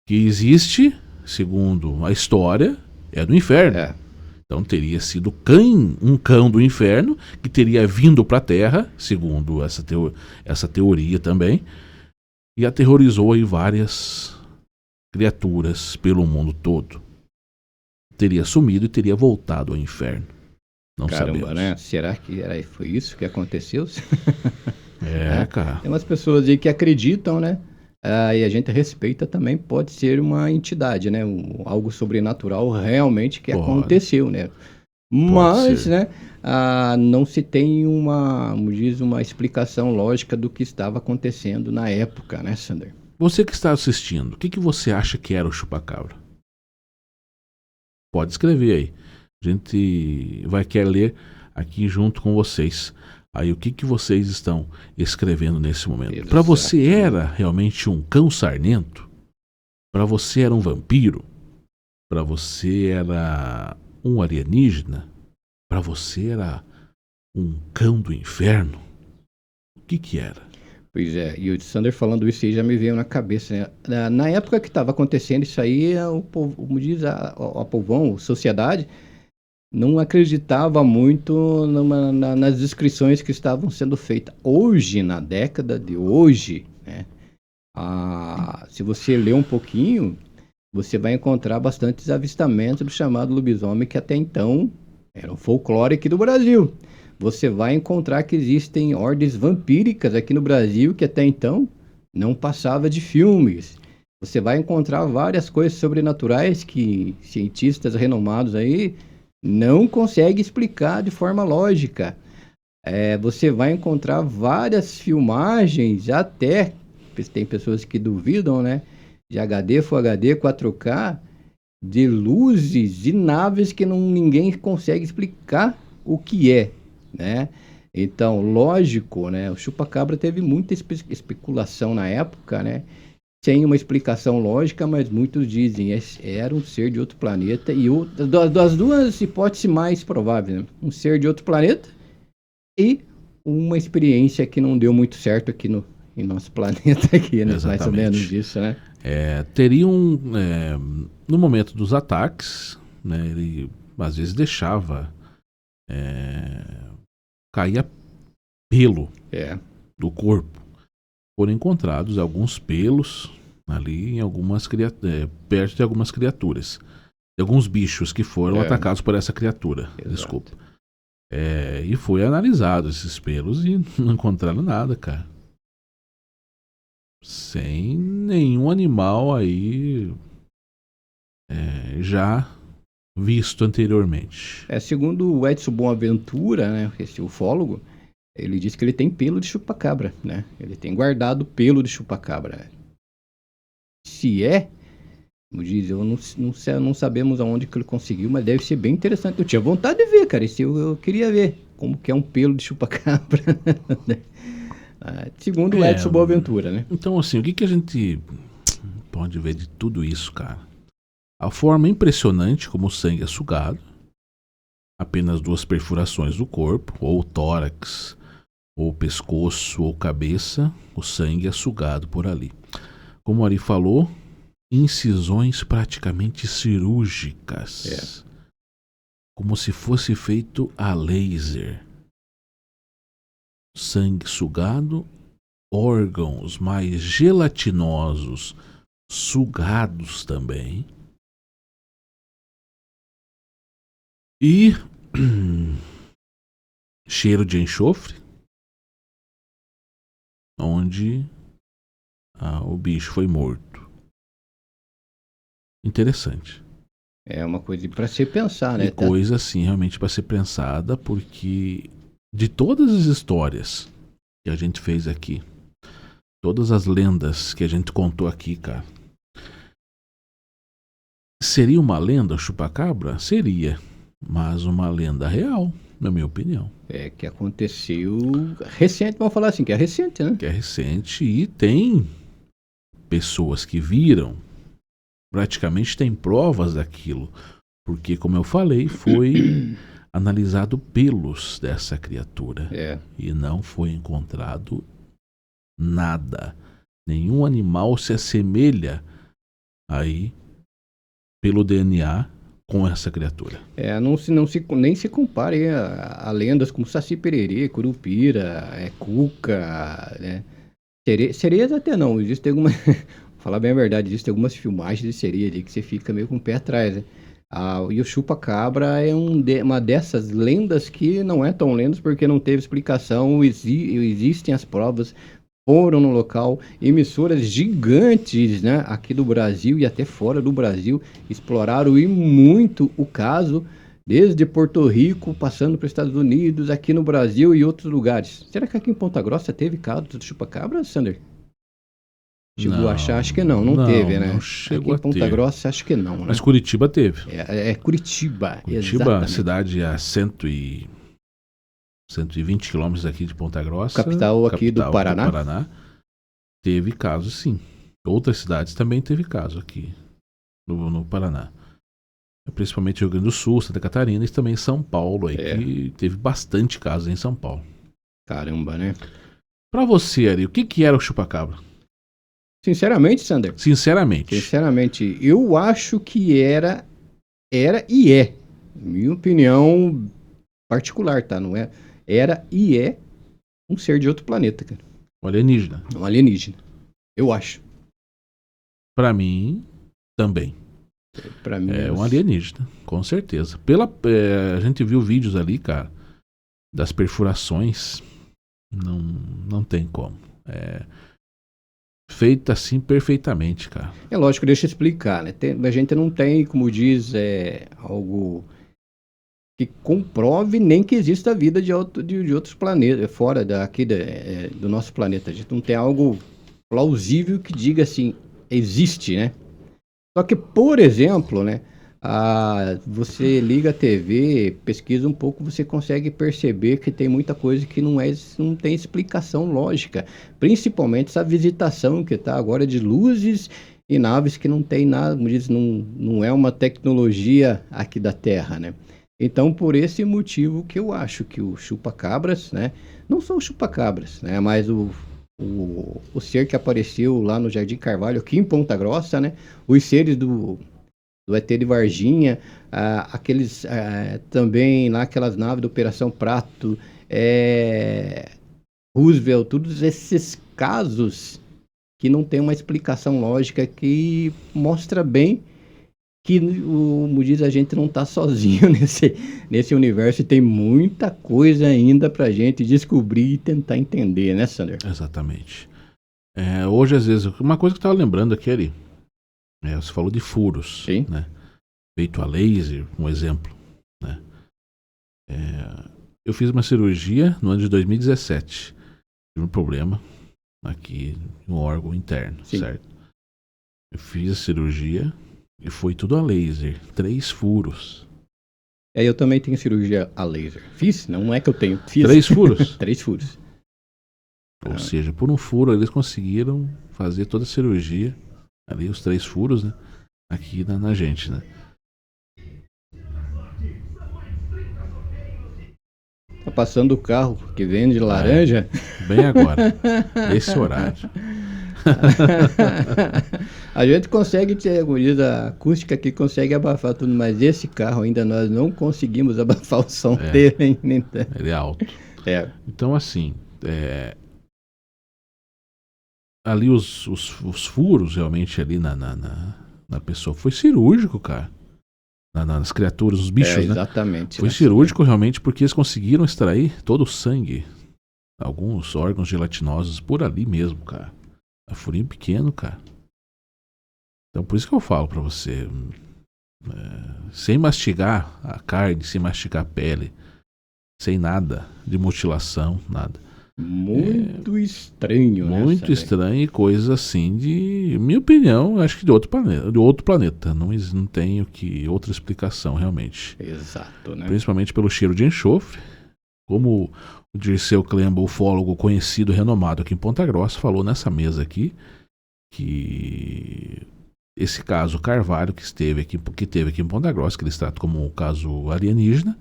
que existe, segundo a história, é do inferno. Então teria sido um cão do inferno que teria vindo para a Terra, segundo essa teoria também, e aterrorizou aí várias criaturas pelo mundo todo. Teria sumido e teria voltado ao inferno. Não sabemos. Né? Será que foi isso que aconteceu? Cara. Tem umas pessoas aí que acreditam, né? E a gente respeita também, pode ser uma entidade, né? Algo sobrenatural realmente que aconteceu, né? Mas, né? Não se tem uma explicação lógica do que estava acontecendo na época, né, Sander? Você que está assistindo, o que você acha que era o chupacabra? Pode escrever aí. A gente vai querer ler aqui junto com vocês. Aí o que vocês estão escrevendo nesse momento? Para você era realmente um cão sarnento? Para você era um vampiro? Para você era um alienígena? Para você era um cão do inferno? O que era? Pois é, e o Sander falando isso aí já me veio na cabeça, né? Na época que estava acontecendo isso aí, o povo, como diz a povão, a sociedade, não acreditava muito nas descrições que estavam sendo feitas. Hoje, na década de hoje, né, se você ler um pouquinho, você vai encontrar bastantes avistamentos do chamado lobisomem, que até então era um folclore aqui do Brasil. Você vai encontrar que existem ordens vampíricas aqui no Brasil, que até então não passava de filmes. Você vai encontrar várias coisas sobrenaturais que cientistas renomados aí não consegue explicar de forma lógica. Você vai encontrar várias filmagens, até tem pessoas que duvidam, né? De HD, Full HD, 4K, de luzes e naves que ninguém consegue explicar o que é, né? Então, lógico, né? O chupacabra teve muita especulação na época, né? Sem uma explicação lógica, mas muitos dizem era um ser de outro planeta e das duas hipóteses mais prováveis, né? Um ser de outro planeta e uma experiência que não deu muito certo aqui em nosso planeta aqui, né? Mais ou menos isso, né? Teriam no momento dos ataques, né? Ele às vezes deixava cair pelo do corpo. Foram encontrados alguns pelos ali em perto de algumas criaturas, de alguns bichos que foram atacados por essa criatura. Exato. Desculpa. E foi analisado esses pelos e não encontraram nada, cara. Sem nenhum animal aí já visto anteriormente. Segundo o Edson Boaventura, né, esse ufólogo, ele diz que ele tem pelo de chupacabra, né? Ele tem guardado pelo de chupacabra. Se Como diz, não sabemos aonde que ele conseguiu, mas deve ser bem interessante. Eu tinha vontade de ver, cara. Eu queria ver como que é um pelo de chupacabra. Segundo o Edson Boaventura, né? Então, assim, o que a gente pode ver de tudo isso, cara? A forma impressionante como o sangue é sugado, apenas 2 perfurações do corpo, ou tórax, ou pescoço, ou cabeça, o sangue é sugado por ali. Como o Ari falou, incisões praticamente cirúrgicas, como se fosse feito a laser. Sangue sugado, órgãos mais gelatinosos sugados também. E cheiro de enxofre, onde o bicho foi morto. Interessante. É uma coisa para se pensar, né? E coisa assim realmente para ser pensada, porque de todas as histórias que a gente fez aqui, todas as lendas que a gente contou aqui, cara, seria uma lenda o chupacabra? Seria, mas uma lenda real, na minha opinião. É que aconteceu recente, vamos falar assim, que é recente, né? Que é recente e tem pessoas que viram, praticamente tem provas daquilo, porque como eu falei, foi analisado pelos dessa criatura e não foi encontrado nada, nenhum animal se assemelha aí pelo DNA com essa criatura. Nem se compare a lendas como Saci Pererê, Curupira, Cuca, né? Sereias até não, existe alguma falar bem a verdade, existem algumas filmagens de sereia ali que você fica meio com o pé atrás, né? E o chupa-cabra é uma dessas lendas que não é tão lendas porque não teve explicação, existem as provas, foram no local, emissoras gigantes, né, aqui do Brasil e até fora do Brasil, exploraram e muito o caso, desde Porto Rico, passando para os Estados Unidos, aqui no Brasil e outros lugares. Será que aqui em Ponta Grossa teve caso do chupa-cabra, Sander? Chegou a achar? Acho que não teve, né? Não chegou aqui em Ponta Grossa, acho que não, né? Mas Curitiba teve. Curitiba, Curitiba, exatamente. cidade a 120 quilômetros aqui de Ponta Grossa. Capital aqui do Paraná. Teve caso, sim. Outras cidades também teve caso aqui no Paraná. Principalmente Rio Grande do Sul, Santa Catarina e também São Paulo, aí, que teve bastante casos em São Paulo. Caramba, né? Pra você, Ari, o que era o chupacabra? Sinceramente, Sander? Sinceramente, eu acho que era e é. Minha opinião particular, tá? Não é? Era e é um ser de outro planeta, cara. Um alienígena. Um alienígena. Eu acho. Pra mim, também. Pra mim, é um alienígena, com certeza. A gente viu vídeos ali, cara, das perfurações. Não tem como. Feita assim perfeitamente, cara. É lógico, deixa eu explicar, né? A gente não tem, como diz, algo que comprove nem que exista vida de outros planetas, fora daqui do nosso planeta. A gente não tem algo plausível que diga assim, existe, né? Só que, por exemplo, né? Você liga a TV, pesquisa um pouco, você consegue perceber que tem muita coisa que não tem explicação lógica. Principalmente essa visitação que está agora de luzes e naves que não tem nada, como diz, não é uma tecnologia aqui da Terra, né? Então, por esse motivo que eu acho que o chupa-cabras, né? Não são os chupa-cabras, né? Mas o ser que apareceu lá no Jardim Carvalho, aqui em Ponta Grossa, né? Os seres do ET de Varginha, aqueles também lá, aquelas naves da Operação Prato, Roosevelt, todos esses casos que não tem uma explicação lógica que mostra bem que, como diz, a gente não está sozinho nesse universo e tem muita coisa ainda pra gente descobrir e tentar entender, né, Sander? Exatamente. Hoje, às vezes, uma coisa que eu estava lembrando aqui, Ari, você falou de furos, sim, né? Feito a laser, um exemplo, né? Eu fiz uma cirurgia no ano de 2017. Tive um problema aqui no órgão interno, sim, certo? Eu fiz a cirurgia E foi tudo a laser. 3 furos. Eu também tenho cirurgia a laser. Fiz? Não é que eu tenho. Fiz. 3 furos? 3 furos. Ou seja, por um furo eles conseguiram fazer toda a cirurgia. Ali os 3 furos, né? Aqui na gente, né? Tá passando o carro que vende laranja. Bem agora. Esse horário. A gente consegue ter a acústica que consegue abafar tudo, mas esse carro ainda nós não conseguimos abafar o som dele ainda. Ele é alto. Então, assim, ali os furos realmente ali na pessoa foi cirúrgico, cara. Nas criaturas, os bichos, né? Exatamente. Foi cirúrgico realmente porque eles conseguiram extrair todo o sangue, alguns órgãos gelatinosos por ali mesmo, cara. É furinho pequeno, cara. Então por isso que eu falo pra você, sem mastigar a carne, sem mastigar a pele, sem nada de mutilação, nada. Muito estranho, né? Muito estranho e coisas assim de, minha opinião, acho que de outro planeta. Não tenho outra explicação realmente. Exato, né? Principalmente pelo cheiro de enxofre, como o Dirceu Klemba, ufólogo conhecido, renomado aqui em Ponta Grossa, falou nessa mesa aqui, que esse caso Carvalho que teve aqui em Ponta Grossa, que eles tratam como um caso alienígena,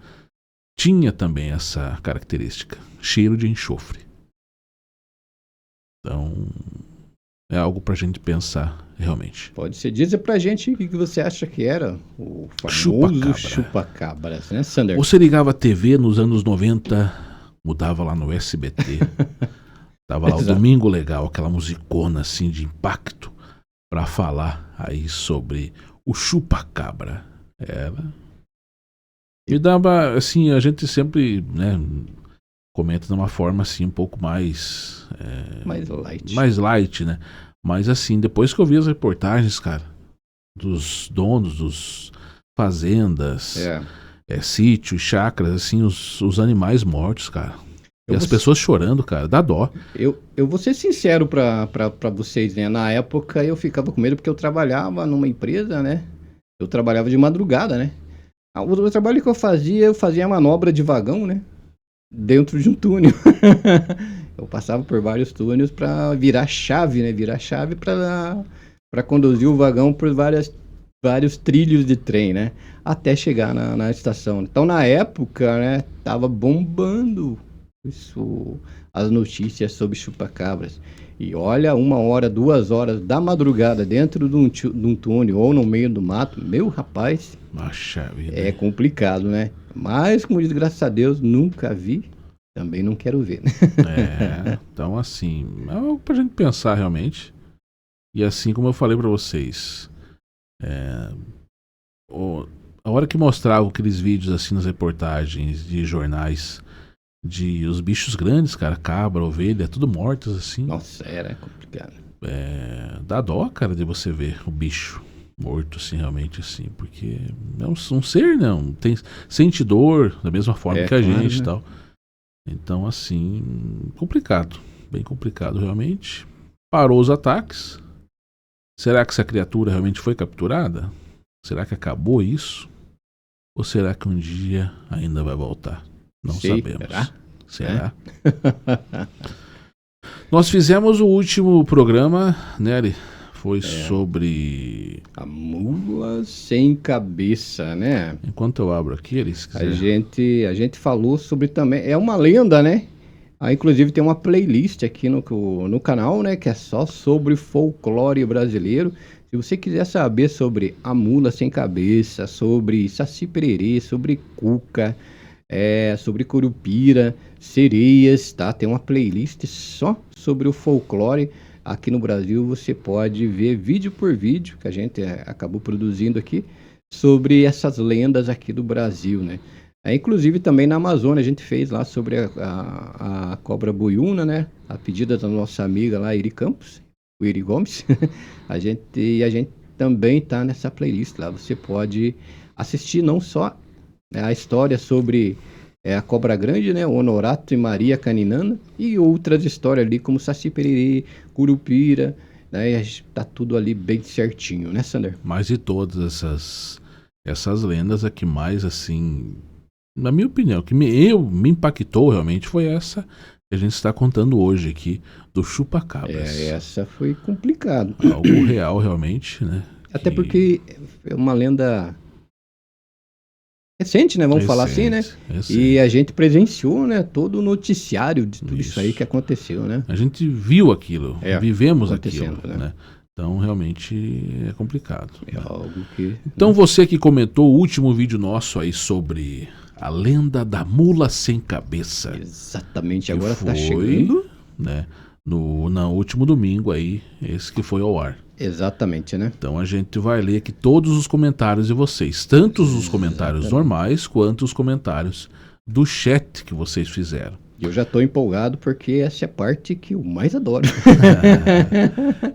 tinha também essa característica, cheiro de enxofre. Então, é algo pra gente pensar, realmente. Pode ser. Diz pra gente o que você acha que era o famoso chupa-cabras, né, Sander? Você ligava a TV nos anos 90, mudava lá no SBT. Tava lá o Domingo Legal, aquela musicona assim de impacto, pra falar aí sobre o chupa-cabra. Me dava, assim, a gente sempre, né, comenta de uma forma assim um pouco mais mais light, né? Mas assim, depois que eu vi as reportagens, cara, dos donos dos fazendas, sítios, chácaras, assim, os animais mortos, cara. E as pessoas chorando, cara, dá dó. Eu vou ser sincero pra vocês, né? Na época eu ficava com medo porque eu trabalhava numa empresa, né? Eu trabalhava de madrugada, né? O trabalho que eu fazia manobra de vagão, né? Dentro de um túnel. Eu passava por vários túneis para virar chave, né? Virar chave para conduzir o vagão por vários trilhos de trem, né? Até chegar na estação. Então, na época, né? Tava bombando as notícias sobre chupacabras. E olha, 1 hora, 2 horas da madrugada dentro de um túnel ou no meio do mato, meu rapaz, é complicado, né? Mas, como diz, graças a Deus, nunca vi, também não quero ver, né? Então assim, é algo pra gente pensar realmente. E assim como eu falei pra vocês, a hora que mostravam aqueles vídeos assim nas reportagens de jornais, de os bichos grandes, cara, cabra, ovelha, tudo mortos assim. Nossa, era complicado. Dá dó, cara, de você ver o bicho morto assim, realmente assim, porque é um ser, não sente dor da mesma forma que a gente, né? E tal. Então assim, complicado, bem complicado realmente. Parou os ataques. Será que essa criatura realmente foi capturada? Será que acabou isso? Ou será que um dia ainda vai voltar? Não sabemos. Será? Nós fizemos o último programa, Nery, foi sobre a mula sem cabeça, né? Enquanto eu abro aqui, eles a gente falou sobre também, é uma lenda, né? Inclusive tem uma playlist aqui no canal, né? Que é só sobre folclore brasileiro. Se você quiser saber sobre a mula sem cabeça, sobre Saci Pererê, sobre cuca, sobre curupira, sereias, tá? Tem uma playlist só sobre o folclore. Aqui no Brasil você pode ver vídeo por vídeo, que a gente acabou produzindo aqui, sobre essas lendas aqui do Brasil, né? Inclusive também na Amazônia a gente fez lá sobre a cobra boiúna, né? A pedida da nossa amiga lá, Iri Campos, o Iri Gomes. a gente também tá nessa playlist lá. Você pode assistir não só a história sobre a cobra grande, né? O Honorato e Maria Caninana, e outras histórias ali como Saci Pererê, Curupira, né? E tá tudo ali bem certinho, né, Sander? Mas de todas essas lendas, a que mais, assim, na minha opinião, que me impactou realmente foi essa que a gente está contando hoje aqui, do chupa-cabras. Essa foi complicado. Algo real, realmente, né? Até porque é uma lenda recente, né? Vamos falar assim, né? Recente. E a gente presenciou, né? Todo o noticiário de tudo isso aí que aconteceu, né? A gente viu aquilo, vivemos aquilo, né? Então, realmente é complicado. É algo que... Então, você que comentou o último vídeo nosso aí sobre a lenda da mula sem cabeça. Exatamente, agora está chegando, né? No último domingo aí, esse que foi ao ar. Exatamente, né? Então a gente vai ler aqui todos os comentários de vocês, tanto os comentários normais quanto os comentários do chat que vocês fizeram. Eu já estou empolgado porque essa é a parte que eu mais adoro.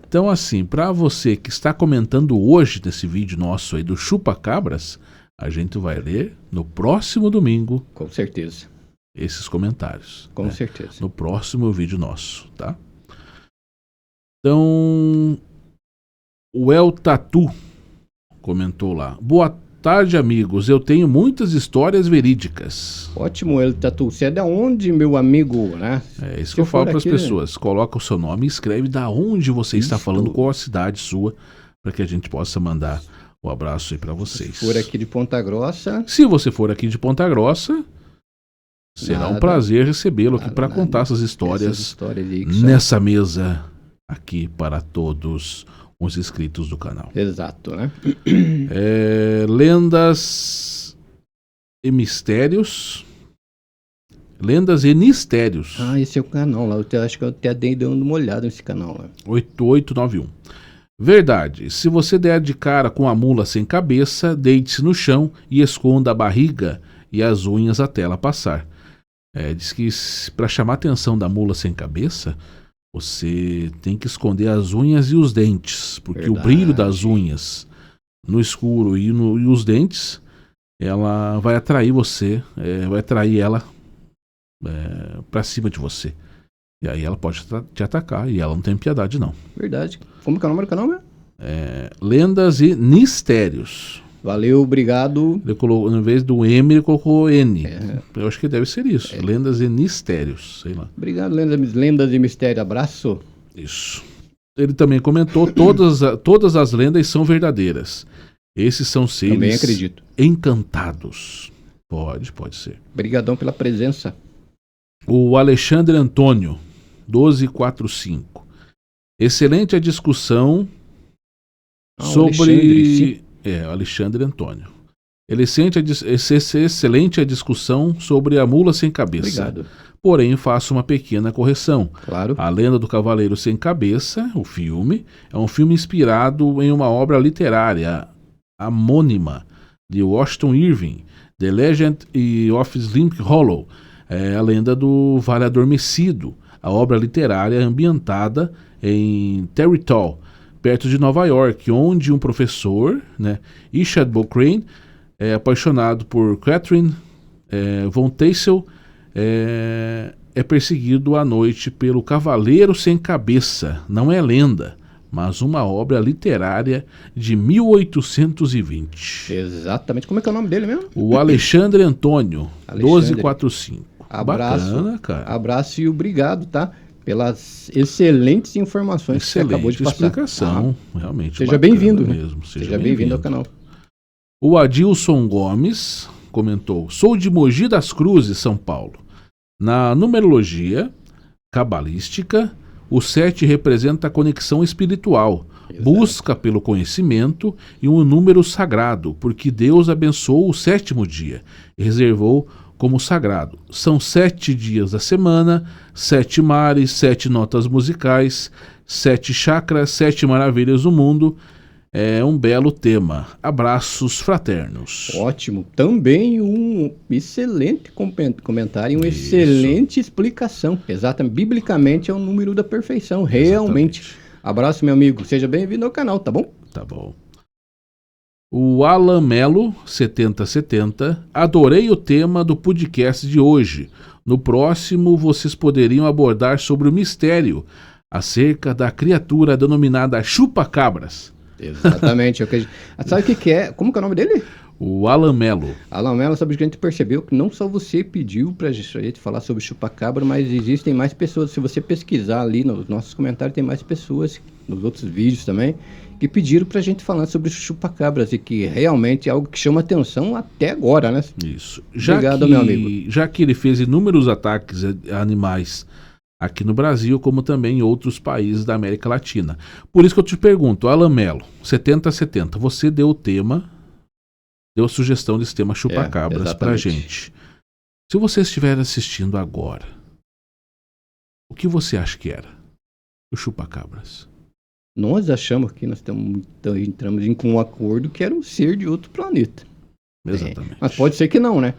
Então, assim, para você que está comentando hoje nesse vídeo nosso aí do Chupa-Cabras, a gente vai ler no próximo domingo. Com certeza. Esses comentários. Com certeza. No próximo vídeo nosso, tá? Então, o El Tatu comentou lá. Boa tarde, amigos. Eu tenho muitas histórias verídicas. Ótimo, El Tatu. Você é da onde, meu amigo, né? É isso que eu falo para as pessoas. Coloca o seu nome e escreve da onde você está falando, qual a cidade sua, para que a gente possa mandar um abraço aí para vocês. Se for aqui de Ponta Grossa... Se você for aqui de Ponta Grossa... Será um prazer recebê-lo aqui para contar essas histórias nessa mesa aqui para todos os inscritos do canal. Exato, né? Lendas e mistérios. Lendas e mistérios. Ah, esse é o canal lá. Eu acho que eu até dei dando uma olhada nesse canal lá. 8891. Verdade. Se você der de cara com a mula sem cabeça, deite-se no chão e esconda a barriga e as unhas até ela passar. Diz que para chamar a atenção da mula sem cabeça, você tem que esconder as unhas e os dentes, porque o brilho das unhas no escuro e os dentes, ela vai atrair você, vai atrair ela para cima de você. E aí ela pode te atacar e ela não tem piedade, não. Verdade. Como que é o nome do canal, meu? Lendas e mistérios. Valeu, obrigado. Ele colocou, em vez do M, ele colocou N. Eu acho que deve ser isso. Lendas e mistérios, sei lá. Obrigado, lendas e mistérios. Abraço. Isso. Ele também comentou, todas as lendas são verdadeiras. Esses são seres também acredito. Encantados. Pode ser. Obrigadão pela presença. O Alexandre Antônio, 1245. Excelente a discussão sobre... Alexandre Antônio. Excelente a discussão sobre a mula sem cabeça. Obrigado. Porém, faço uma pequena correção. Claro. A Lenda do Cavaleiro Sem Cabeça, o filme, é um filme inspirado em uma obra literária homônima de Washington Irving, The Legend of Sleepy Hollow, a lenda do Vale Adormecido, a obra literária ambientada em Tarrytown, perto de Nova York, onde um professor, Ishad Bocrane, apaixonado por Catherine von Tassel, é perseguido à noite pelo Cavaleiro Sem Cabeça. Não é lenda, mas uma obra literária de 1820. Exatamente. Como é que é o nome dele mesmo? O Alexandre Antônio, 1245. Abraço, bacana, cara. Abraço e obrigado, tá? Pelas excelentes informações que você acabou de passar. Explicação, realmente. Seja bem-vindo mesmo. Seja bem-vindo ao canal. O Adilson Gomes comentou: sou de Mogi das Cruzes, São Paulo. Na numerologia cabalística, o 7 representa a conexão espiritual, busca pelo conhecimento e um número sagrado, porque Deus abençoou o 7º dia e reservou como sagrado. São 7 dias da semana, 7 mares, 7 notas musicais, 7 chakras, 7 maravilhas do mundo. É um belo tema. Abraços fraternos. Ótimo. Também um excelente comentário, uma excelente explicação. Exatamente. Biblicamente é o número da perfeição. Realmente. Exatamente. Abraço, meu amigo. Seja bem-vindo ao canal, tá bom? Tá bom. O Alan Melo, 7070. Adorei o tema do podcast de hoje. No próximo, vocês poderiam abordar sobre o mistério acerca da criatura denominada chupa-cabras. Exatamente. Sabe o que é? Como que é o nome dele? O Alan Mello. Alan Mello, sabe que a gente percebeu que não só você pediu pra gente falar sobre chupacabra, mas existem mais pessoas. Se você pesquisar ali nos nossos comentários, tem mais pessoas, nos outros vídeos também, que pediram pra gente falar sobre chupacabras e que realmente é algo que chama atenção até agora, né? Isso. Obrigado, meu amigo. Já que ele fez inúmeros ataques a animais aqui no Brasil, como também em outros países da América Latina. Por isso que eu te pergunto, Alan Mello, 70-70, você deu o tema, deu a sugestão desse tema chupacabras pra gente. Se você estiver assistindo agora, o que você acha que era o chupacabras? Nós achamos que nós entramos em um acordo que era um ser de outro planeta. Exatamente. Mas pode ser que não, né?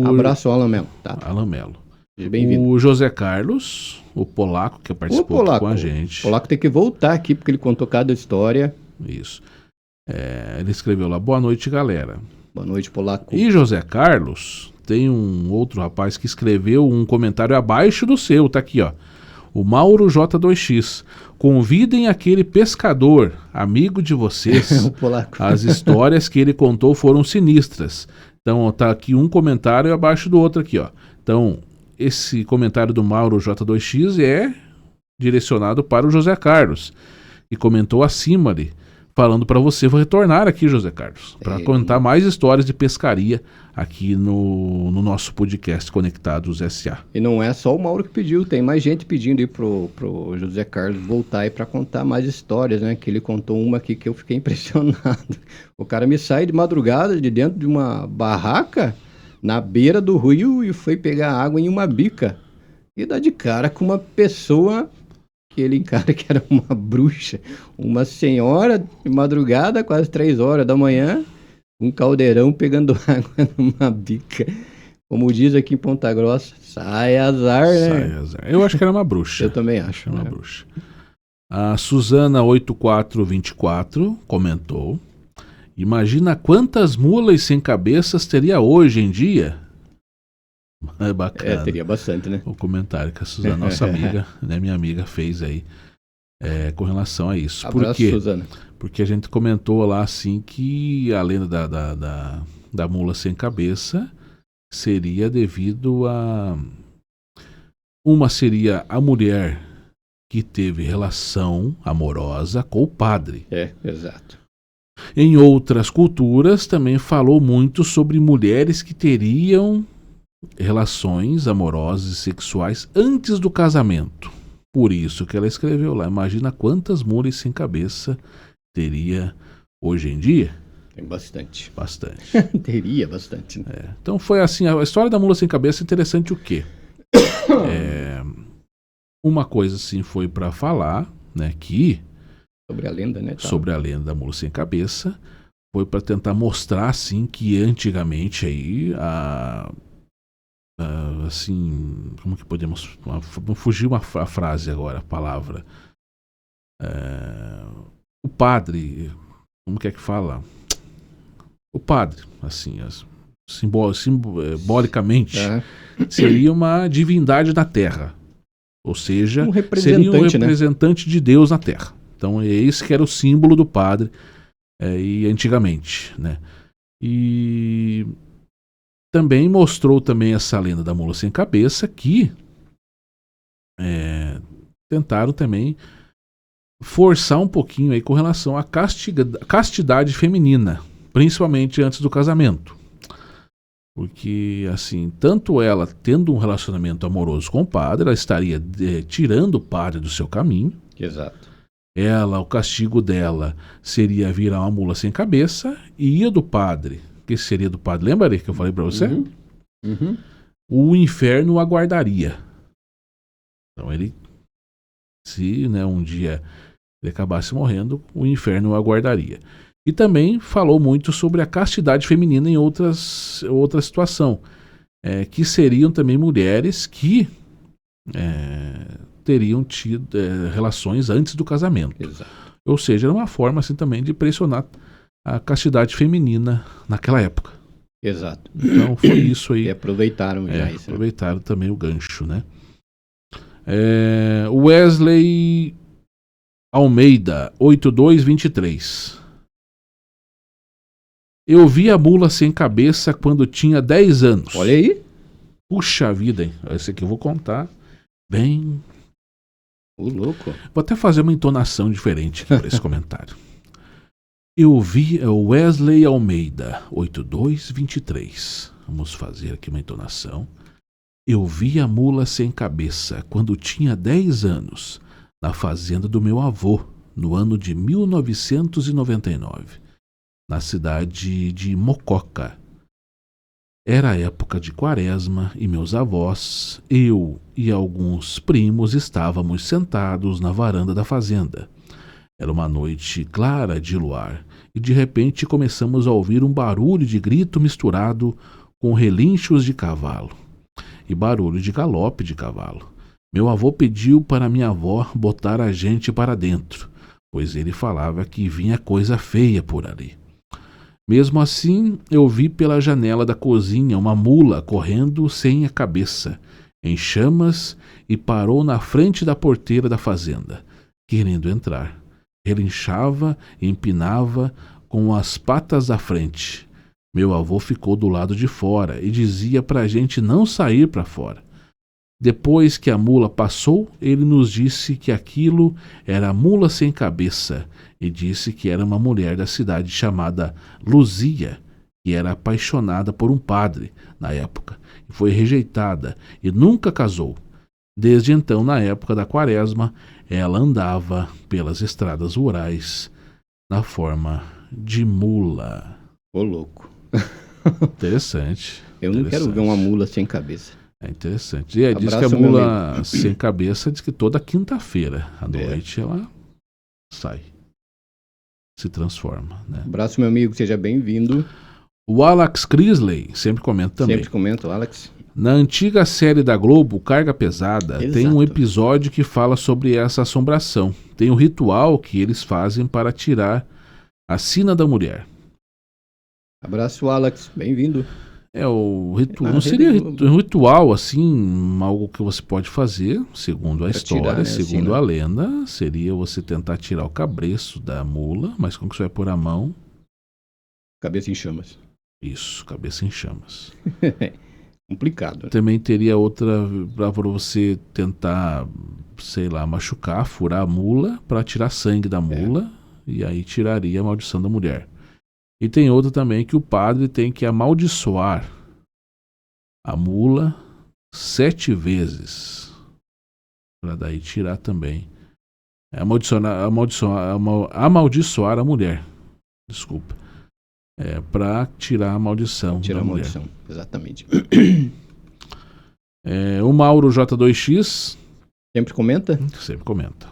Abraço, Alan Mello. Tá? Alan Mello. Seja bem-vindo. O José Carlos, o polaco, que participou aqui com a gente. O polaco tem que voltar aqui, porque ele contou cada história. Isso. Ele escreveu lá, boa noite, galera. Boa noite, polaco. E José Carlos, tem um outro rapaz que escreveu um comentário abaixo do seu, tá aqui, ó. O Mauro J2X. Convidem aquele pescador, amigo de vocês. O polaco. As histórias que ele contou foram sinistras. Então, tá aqui um comentário abaixo do outro aqui, ó. Então, esse comentário do Mauro J2X é direcionado para o José Carlos, e comentou acima ali, falando para você. Vou retornar aqui, José Carlos, para contar mais histórias de pescaria aqui no nosso podcast Conectados S.A. E não é só o Mauro que pediu, tem mais gente pedindo aí pro José Carlos voltar aí para contar mais histórias, né? Que ele contou uma aqui que eu fiquei impressionado. O cara me sai de madrugada de dentro de uma barraca na beira do rio e foi pegar água em uma bica. E dá de cara com uma pessoa que ele encara que era uma bruxa, uma senhora de madrugada, quase 3 horas da manhã, um caldeirão pegando água numa bica. Como diz aqui em Ponta Grossa, sai azar, né? Sai azar. Eu acho que era uma bruxa. Eu também acho. Uma bruxa. A Suzana8424 comentou: imagina quantas mulas sem cabeças teria hoje em dia? É bacana. Teria bastante, né? O comentário que a Suzana, nossa amiga, né, minha amiga, fez aí com relação a isso. Abraço, por quê? Suzana. Porque a gente comentou lá assim que a lenda da mula sem cabeça seria devido a... Uma seria a mulher que teve relação amorosa com o padre. Exato. Em outras culturas também falou muito sobre mulheres que teriam relações amorosas e sexuais antes do casamento. Por isso que ela escreveu lá, imagina quantas mulas sem cabeça teria hoje em dia. Tem bastante. Bastante. Teria bastante, né? Então foi assim, a história da mula sem cabeça é interessante o quê? Uma coisa assim foi para falar, né, que sobre a lenda, né? Sobre a lenda da mula sem cabeça, foi para tentar mostrar assim que antigamente aí assim, como que podemos fugir a frase agora, a palavra, o padre, como que é que fala? O padre, assim, simbolicamente, seria uma divindade na Terra, ou seja, seria um representante de Deus na Terra. Então é esse que era o símbolo do padre e antigamente, né? E também mostrou também essa lenda da mula sem cabeça que tentaram também forçar um pouquinho aí com relação à castidade feminina, principalmente antes do casamento. Porque, assim, tanto ela tendo um relacionamento amoroso com o padre, ela estaria tirando o padre do seu caminho. Exato. O castigo dela seria virar uma mula sem cabeça, e ia do padre, que seria do padre, lembra ali que eu falei pra você? Uhum. O inferno o aguardaria. Então ele, se um dia ele acabasse morrendo, o inferno o aguardaria. E também falou muito sobre a castidade feminina em outra situação, que seriam também mulheres que teriam tido relações antes do casamento. Exato. Ou seja, era uma forma assim também de pressionar a castidade feminina naquela época. Exato. Então foi isso aí. E aproveitaram já isso. Aproveitaram também o gancho, né? Wesley Almeida, 8223. Eu vi a mula sem cabeça quando tinha 10 anos. Olha aí. Puxa vida, hein? Esse aqui eu vou contar bem... Ô, louco. Vou até fazer uma entonação diferente para esse comentário. Eu vi o Wesley Almeida, 8223. Vamos fazer aqui uma entonação. Eu vi a mula sem cabeça quando tinha 10 anos, na fazenda do meu avô, no ano de 1999, na cidade de Mococa. Era a época de quaresma e meus avós, eu e alguns primos estávamos sentados na varanda da fazenda. Era uma noite clara de luar e de repente começamos a ouvir um barulho de grito misturado com relinchos de cavalo e barulho de galope de cavalo. Meu avô pediu para minha avó botar a gente para dentro, pois ele falava que vinha coisa feia por ali. Mesmo assim, eu vi pela janela da cozinha uma mula correndo sem a cabeça, em chamas, e parou na frente da porteira da fazenda, querendo entrar. Relinchava e empinava com as patas à frente. Meu avô ficou do lado de fora e dizia para a gente não sair para fora. Depois que a mula passou, ele nos disse que aquilo era a mula sem cabeça e disse que era uma mulher da cidade chamada Luzia, que era apaixonada por um padre na época e foi rejeitada e nunca casou. Desde então, na época da quaresma, ela andava pelas estradas rurais na forma de mula. Ô, louco. Interessante. Eu não quero ver uma mula sem cabeça. É interessante. E diz que a mula sem cabeça diz que toda quinta-feira à noite ela sai, se transforma, né? Abraço, meu amigo, seja bem-vindo. O Alex Crisley sempre comenta também. Sempre comenta, Alex. Na antiga série da Globo, Carga Pesada, tem um episódio que fala sobre essa assombração. Tem um ritual que eles fazem para tirar a sina da mulher. Abraço, Alex, bem-vindo. O ritual não seria um ritual assim, algo que você pode fazer, segundo a história, tirar, né, segundo a lenda, seria você tentar tirar o cabreço da mula, mas como que você vai pôr a mão? Cabeça em chamas. Isso, cabeça em chamas. Complicado. Né? Também teria outra para você tentar, sei lá, machucar, furar a mula para tirar sangue da mula e aí tiraria a maldição da mulher. E tem outra também que o padre tem que amaldiçoar a mula 7 vezes. Para daí tirar também. Amaldiçoar a mulher. Desculpa. Para tirar a maldição da mulher. Tirar a maldição, exatamente. O Mauro J2X. Sempre comenta? Sempre comenta.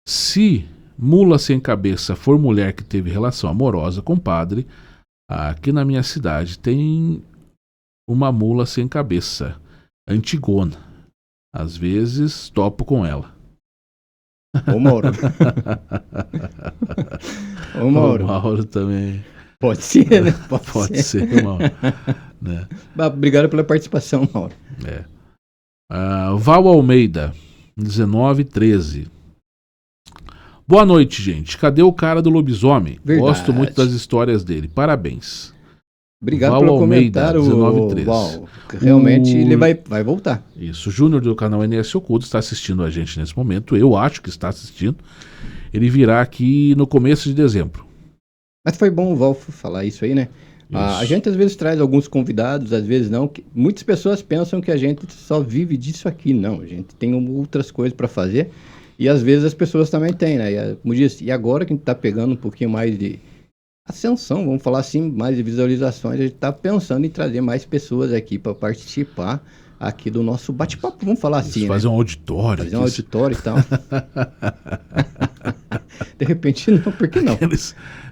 Se mula sem cabeça for mulher que teve relação amorosa com o padre, aqui na minha cidade tem uma mula sem cabeça, Antigona. Às vezes topo com ela. Ô Mauro. Ô Mauro. O Mauro também. Pode ser, né? Pode ser, Mauro. Né? Obrigado pela participação, Mauro. Val Almeida, 1913. Boa noite, gente. Cadê o cara do lobisomem? Verdade. Gosto muito das histórias dele. Parabéns. Obrigado Val pelo Almeida, comentário, 1913. Val. Realmente ele vai voltar. Isso. O Júnior do canal NS Oculto está assistindo a gente nesse momento. Eu acho que está assistindo. Ele virá aqui no começo de dezembro. Mas foi bom o Val falar isso aí, né? A gente às vezes traz alguns convidados, às vezes não. Muitas pessoas pensam que a gente só vive disso aqui. Não, a gente tem outras coisas para fazer. E às vezes as pessoas também têm, né? Como disse, e agora que a gente está pegando um pouquinho mais de ascensão, vamos falar assim, mais de visualizações, a gente está pensando em trazer mais pessoas aqui para participar aqui do nosso bate-papo, vamos falar assim, fazer, né? Um auditório. Fazer um auditório e tal. De repente não, por que não?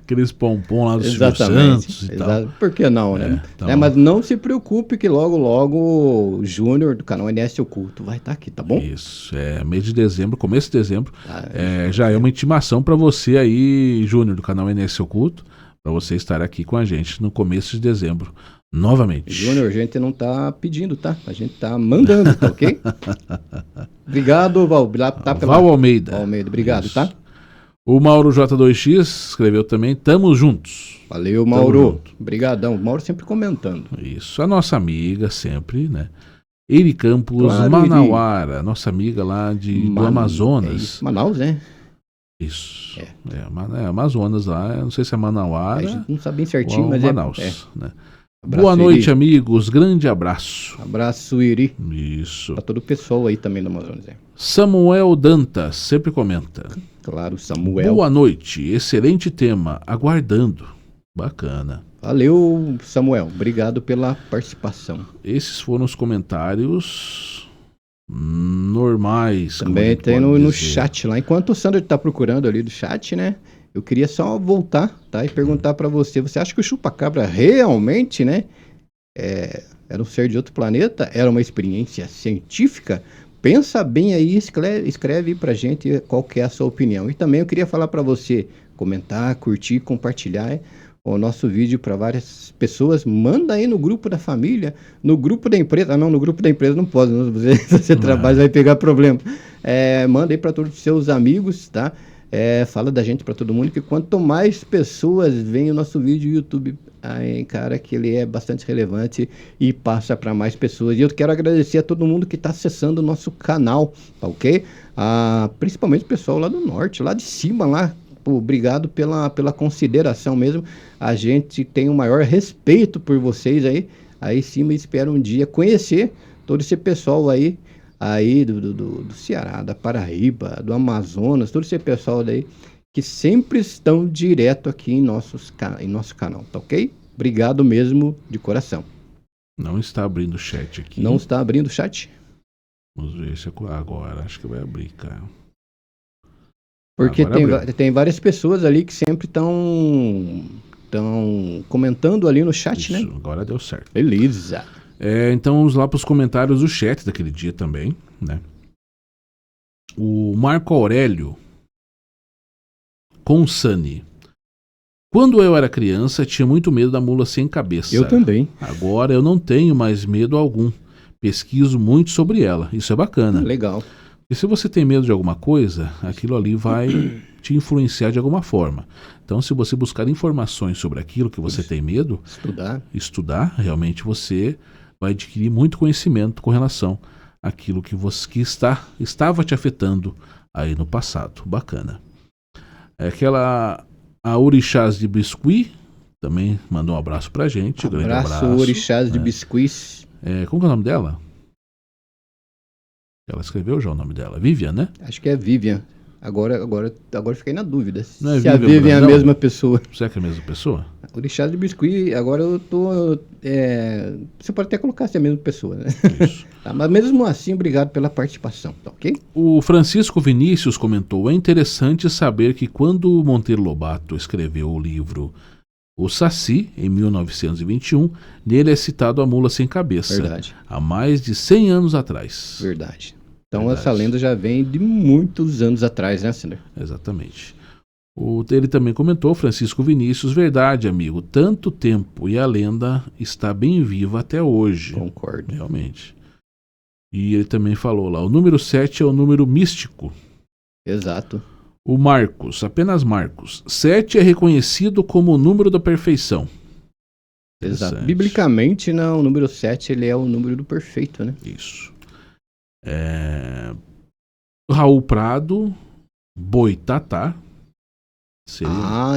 Aqueles pompom lá do Silvio Santos e tal. Por que não, né? Mas não se preocupe que logo, logo o Júnior do canal NS Oculto vai estar aqui, tá bom? Isso, mês de dezembro, começo de dezembro, já é uma intimação para você aí, Júnior do canal NS Oculto, para você estar aqui com a gente no começo de dezembro, Novamente. Júnior, a gente não tá pedindo, tá? A gente tá mandando, tá ok? Obrigado, Val. Val Almeida. Val Almeida, obrigado, Isso. tá? O Mauro J2X escreveu também, tamo juntos. Valeu, Mauro. Obrigadão. Mauro sempre comentando. Isso, a nossa amiga sempre, né? Eri Campos Claro, Manauara, nossa amiga lá do Amazonas. É isso, Manaus, né? Isso. Amazonas lá, eu não sei se é Manauara. A gente não sabe bem certinho, ou mas Manaus, né? Abraço, Boa noite, Iri. amigos. Grande abraço. Abraço, Iri. Isso. Pra todo o pessoal aí também do Amazonas. Samuel Dantas sempre comenta. Claro, Samuel. Boa noite, excelente tema. Aguardando. Bacana. Valeu, Samuel. Obrigado pela participação. Esses foram os comentários normais. Também tem no chat lá. Enquanto o Sandro tá procurando ali do chat, né? Eu queria só voltar, tá? E perguntar pra você. Você acha que o chupacabra realmente, né? Era um ser de outro planeta? Era uma experiência científica? Pensa bem aí, escreve aí pra gente qual que é a sua opinião. E também eu queria falar pra você comentar, curtir, compartilhar o nosso vídeo para várias pessoas. Manda aí no grupo da família, no grupo da empresa. Ah, não, no grupo da empresa não pode. Você trabalha, vai pegar problema. Manda aí para todos os seus amigos, tá? Fala da gente para todo mundo, que quanto mais pessoas veem o nosso vídeo no YouTube, aí, cara, que ele é bastante relevante e passa para mais pessoas. E eu quero agradecer a todo mundo que está acessando o nosso canal, tá ok? Principalmente o pessoal lá do norte, lá de cima, lá. Pô, obrigado pela consideração mesmo. A gente tem o maior respeito por vocês aí sim, eu espero um dia conhecer todo esse pessoal aí do Ceará, da Paraíba, do Amazonas, todo esse pessoal daí que sempre estão direto aqui em nosso canal, tá ok? Obrigado mesmo de coração. Não está abrindo o chat aqui. Não está abrindo o chat? Vamos ver se agora, acho que vai abrir, cara. Porque tem várias pessoas ali que sempre estão comentando ali no chat, isso, né? Agora deu certo. Beleza. Então vamos lá para os comentários do chat daquele dia também, né? O Marco Aurélio Consani. Quando eu era criança, tinha muito medo da mula sem cabeça. Eu também. Agora eu não tenho mais medo algum. Pesquiso muito sobre ela. Isso é bacana. Legal. E se você tem medo de alguma coisa, aquilo ali vai te influenciar de alguma forma. Então, se você buscar informações sobre aquilo que você tem medo, estudar, realmente você vai adquirir muito conhecimento com relação àquilo que estava te afetando aí no passado. Bacana. A Orixás de Biscuit também mandou um abraço pra gente. Grande abraço. Orixás de Biscuits. Como que é o nome dela? Ela escreveu já o nome dela. Vivian, né? Acho que é Vivian. Agora fiquei na dúvida. Não é se a Vivian é a mesma pessoa. Será que é a mesma pessoa? Orixás de Biscuit, agora eu tô... você pode até colocar se é a mesma pessoa, né? Isso. Tá, mas mesmo assim, obrigado pela participação, tá ok? O Francisco Vinícius comentou: é interessante saber que quando Monteiro Lobato escreveu o livro O Saci, em 1921, nele é citado a mula sem cabeça. Verdade. Há mais de 100 anos atrás. Verdade. Então essa lenda já vem de muitos anos atrás, né, Sandro? Exatamente. Ele também comentou, Francisco Vinícius: verdade, amigo, tanto tempo e a lenda está bem viva até hoje. Concordo. Realmente. E ele também falou lá, o número 7 é o número místico. Exato. O Marcos, apenas Marcos. 7 é reconhecido como o número da perfeição. Exato. Biblicamente, não, o número 7 ele é o número do perfeito, né? Isso. Raul Prado, Boitatá.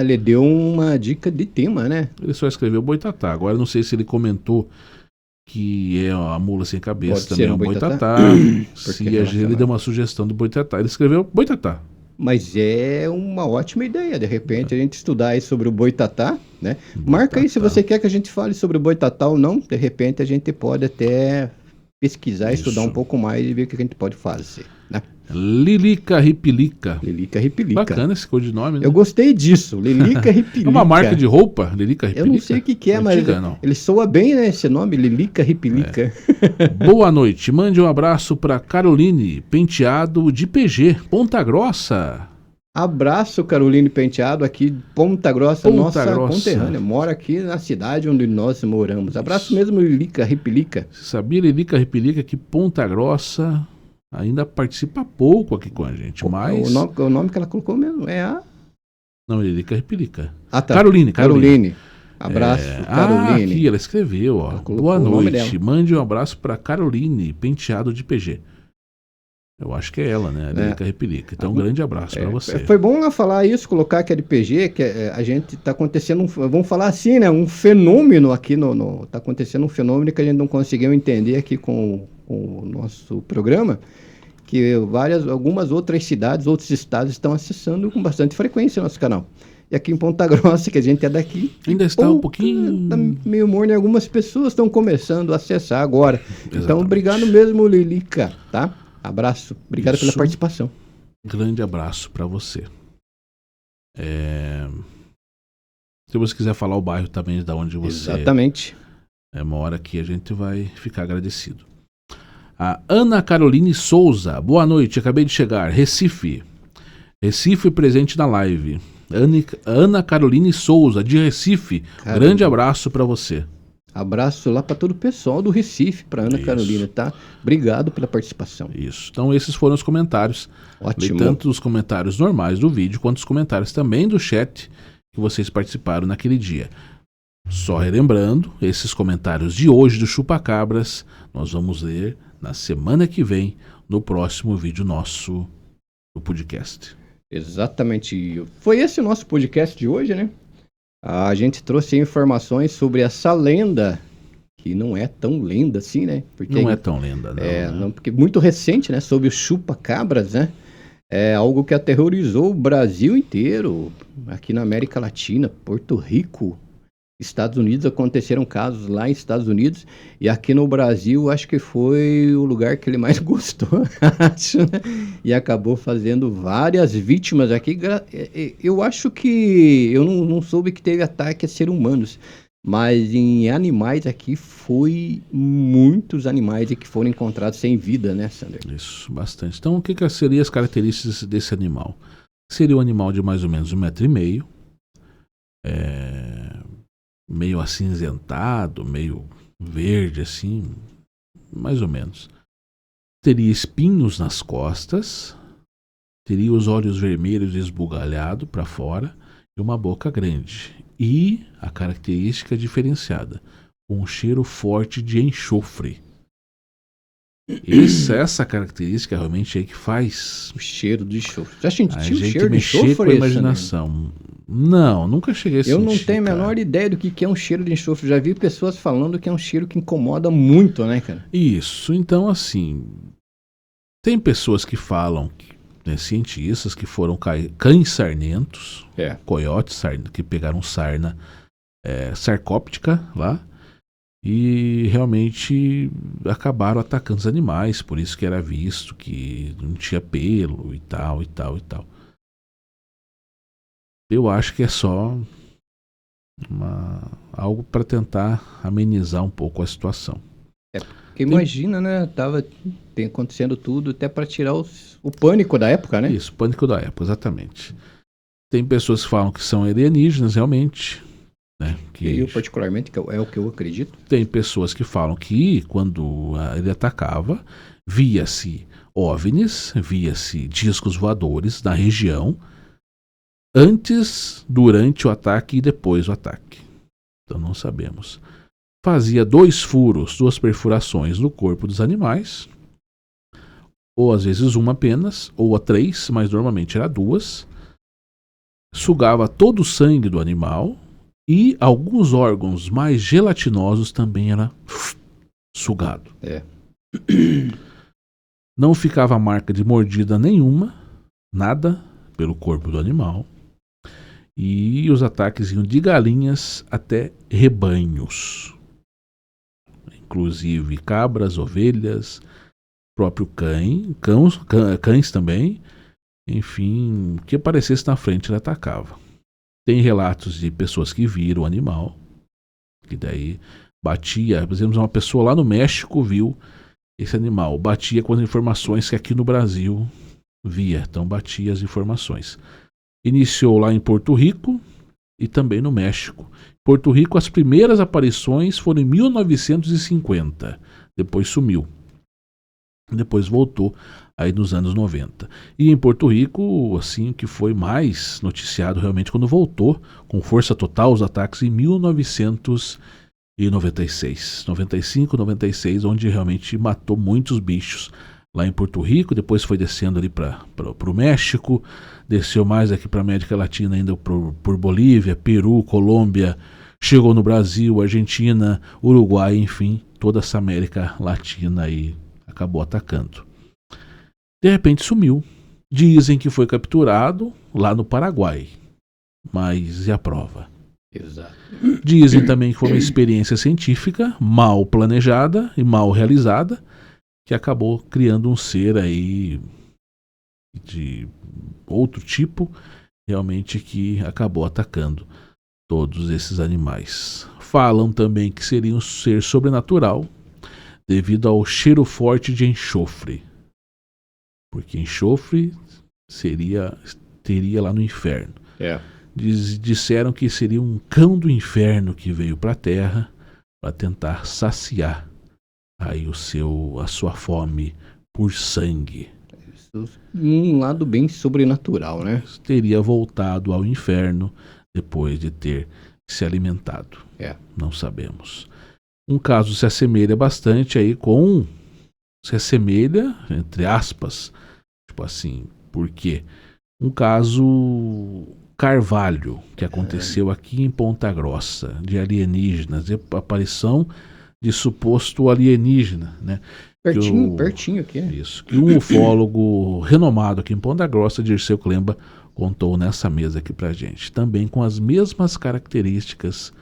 Ele deu uma dica de tema, né? Ele só escreveu Boitatá. Agora não sei se ele comentou que é a mula sem cabeça, também é um Boitatá. Se ele deu uma sugestão do Boitatá. Ele escreveu Boitatá. Mas é uma ótima ideia, de repente, a gente estudar aí sobre o Boitatá, né? Marca aí se você quer que a gente fale sobre o Boitatá ou não. De repente a gente pode até pesquisar, estudar um pouco mais e ver o que a gente pode fazer, né? Lilica Ripilica. Lilica Ripilica. Bacana esse codinome, né? Eu gostei disso, Lilica Ripilica. É uma marca de roupa, Lilica Ripilica? Eu não sei o que é, mas ele soa bem, né, esse nome, Lilica Ripilica. Boa noite, mande um abraço para Caroline Penteado de PG, Ponta Grossa. Abraço, Caroline Penteado, aqui de Ponta Grossa, Ponta nossa Grossa. conterrânea. Mora aqui na cidade onde nós moramos. Abraço mesmo, Lilica Ripilica. Você sabia, Lilica Ripilica, que Ponta Grossa ainda participa pouco aqui com a gente, mas... O nome que ela colocou mesmo é a... Não, Lilica Ripilica. Ah, tá. Caroline. Abraço, Caroline. Aqui, ela escreveu, ó. Boa noite, mande um abraço para Caroline Penteado de PG. Eu acho que é ela, né? A Lilica Ripilica. Então, um grande abraço para você. Foi bom ela falar isso, colocar que é de PG, que a gente tá acontecendo, vamos falar assim, né? Um fenômeno aqui tá acontecendo um fenômeno que a gente não conseguiu entender aqui com o nosso programa, que algumas outras cidades, outros estados estão acessando com bastante frequência o nosso canal. E aqui em Ponta Grossa, que a gente é daqui... Ainda está um pouquinho... Tá meio morno, e algumas pessoas estão começando a acessar agora. Exatamente. Então, obrigado mesmo, Lilica, tá? Abraço. Obrigado pela participação. Grande abraço para você. Se você quiser falar o bairro também da onde você... Exatamente. Mora aqui, a gente vai ficar agradecido. A Ana Caroline Souza. Boa noite, acabei de chegar. Recife presente na live. Ana Caroline Souza, de Recife. Caramba. Grande abraço para você. Abraço lá para todo o pessoal do Recife, para Ana Carolina, tá? Obrigado pela participação. Isso. Então esses foram os comentários. Ótimo. Tanto os comentários normais do vídeo, quanto os comentários também do chat que vocês participaram naquele dia. Só relembrando, esses comentários de hoje do Chupacabras, nós vamos ler na semana que vem, no próximo vídeo nosso do podcast. Exatamente. Foi esse o nosso podcast de hoje, né? A gente trouxe informações sobre essa lenda, que não é tão lenda assim, né? Porque não é tão lenda, não. Não, porque muito recente, né? Sobre o chupa-cabras, né? É algo que aterrorizou o Brasil inteiro, aqui na América Latina, Porto Rico, Estados Unidos. Aconteceram casos lá em Estados Unidos, e aqui no Brasil acho que foi o lugar que ele mais gostou, acho, né? E acabou fazendo várias vítimas aqui. Eu acho que eu não soube que teve ataque a seres humanos, mas em animais aqui foi muitos animais que foram encontrados sem vida, né, Sander? Isso, bastante. Então, o que seriam as características desse animal? Seria um animal de mais ou menos 1,5 metro, meio acinzentado, meio verde assim, mais ou menos. Teria espinhos nas costas, teria os olhos vermelhos esbugalhados para fora e uma boca grande. E a característica diferenciada, um cheiro forte de enxofre. Essa característica realmente é que faz o cheiro de enxofre. Já sentiu a o gente cheiro de mexer enxofre? Com a imaginação. Não, nunca cheguei a sentir. Eu não tenho a menor ideia do que é um cheiro de enxofre. Já vi pessoas falando que é um cheiro que incomoda muito, né, cara? Isso. Então, assim, tem pessoas que falam, né, cientistas que foram cães sarnentos, coiotes que pegaram sarna sarcóptica lá e realmente acabaram atacando os animais. Por isso que era visto que não tinha pelo e tal, e tal, e tal. Eu acho que é só algo para tentar amenizar um pouco a situação. Porque imagina, né? Tem acontecendo tudo até para tirar o pânico da época, né? Isso, pânico da época, exatamente. Tem pessoas que falam que são alienígenas, realmente. Né? Eu, particularmente, é o que eu acredito. Tem pessoas que falam que quando ele atacava, via-se OVNIs, via-se discos voadores na região, antes, durante o ataque e depois do ataque. Então não sabemos. Fazia 2 furos, 2 perfurações no corpo dos animais, ou às vezes uma apenas, ou a 3, mas normalmente era 2. Sugava todo o sangue do animal e alguns órgãos mais gelatinosos também era sugado. Não ficava marca de mordida nenhuma, nada pelo corpo do animal. E os ataques iam de galinhas até rebanhos. Inclusive cabras, ovelhas, próprio cães também. Enfim, o que aparecesse na frente ele atacava. Tem relatos de pessoas que viram o animal, que daí batia. Por exemplo, uma pessoa lá no México viu esse animal, batia com as informações que aqui no Brasil via, então batia as informações. Iniciou lá em Porto Rico e também no México. Porto Rico, as primeiras aparições foram em 1950, depois sumiu. Depois voltou aí nos anos 90. E em Porto Rico, assim, que foi mais noticiado realmente quando voltou com força total os ataques em 1996, 95, 96, onde realmente matou muitos bichos lá em Porto Rico. Depois foi descendo ali para o México, desceu mais aqui para a América Latina, ainda por Bolívia, Peru, Colômbia, chegou no Brasil, Argentina, Uruguai, enfim, toda essa América Latina aí acabou atacando. De repente sumiu. Dizem que foi capturado lá no Paraguai, mas e a prova? Exato. Dizem também que foi uma experiência científica mal planejada e mal realizada, que acabou criando um ser aí de outro tipo, realmente, que acabou atacando todos esses animais. Falam também que seria um ser sobrenatural devido ao cheiro forte de enxofre, porque enxofre teria lá no inferno. Disseram que seria um cão do inferno que veio para a Terra para tentar saciar aí a sua fome por sangue. Um lado bem sobrenatural, né? Teria voltado ao inferno depois de ter se alimentado. Não sabemos. Um caso se assemelha bastante aí com... Se assemelha, entre aspas, tipo assim, por quê? Um caso Carvalho, que aconteceu aqui em Ponta Grossa, de alienígenas, de aparição de suposto alienígena, né? Pertinho aqui. Isso, que um ufólogo renomado aqui em Ponta Grossa, Dirceu Klemba, contou nessa mesa aqui pra gente. Também com as mesmas características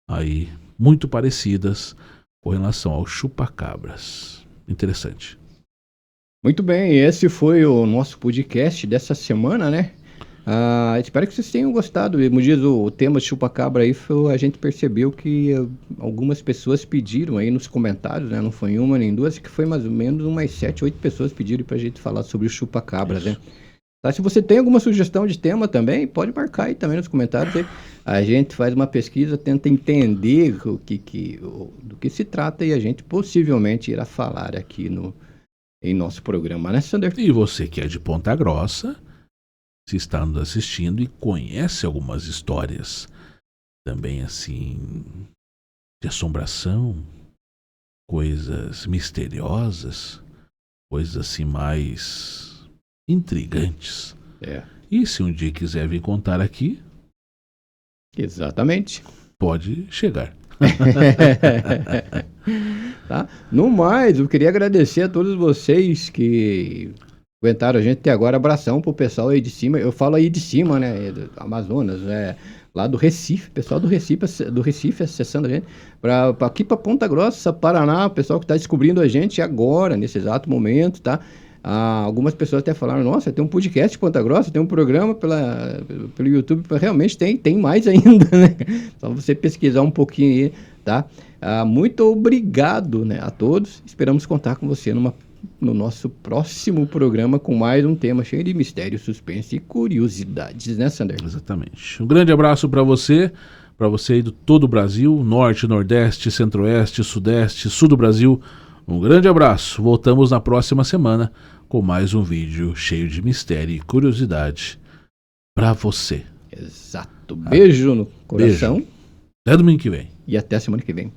aí, muito parecidas com relação ao chupacabras. Interessante. Muito bem, esse foi o nosso podcast dessa semana, né? Espero que vocês tenham gostado. Como diz o tema chupacabra aí, a gente percebeu que algumas pessoas pediram aí nos comentários, né? Não foi uma nem duas, que foi mais ou menos umas 7, 8 pessoas pediram pra gente falar sobre o chupacabras, né? Tá, se você tem alguma sugestão de tema também, pode marcar aí também nos comentários. Aí. A gente faz uma pesquisa, tenta entender do que se trata e a gente possivelmente irá falar aqui em nosso programa, né, Sander? E você que é de Ponta Grossa, se está nos assistindo e conhece algumas histórias também assim de assombração, coisas misteriosas, coisas assim mais intrigantes. E se um dia quiser vir contar aqui, exatamente, pode chegar. Tá? No mais, eu queria agradecer a todos vocês que aguentaram a gente até agora. Abração pro pessoal aí de cima. Eu falo aí de cima, né? Do Amazonas, lá do Recife, pessoal do Recife acessando a gente. Aqui pra Ponta Grossa, Paraná, o pessoal que tá descobrindo a gente agora, nesse exato momento, tá? Algumas pessoas até falaram, nossa, tem um podcast de Ponta Grossa, tem um programa pelo YouTube, realmente tem mais ainda, né? Só você pesquisar um pouquinho aí, tá? Muito obrigado, né, a todos, esperamos contar com você no nosso próximo programa com mais um tema cheio de mistério, suspense e curiosidades, né, Sander? Exatamente. Um grande abraço para você aí de todo o Brasil, Norte, Nordeste, Centro-Oeste, Sudeste, Sul do Brasil. Um grande abraço, voltamos na próxima semana com mais um vídeo cheio de mistério e curiosidade para você. Exato. Beijo no coração. Beijo. Até domingo que vem. E até semana que vem.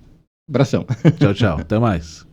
Abração. Tchau, tchau. Até mais.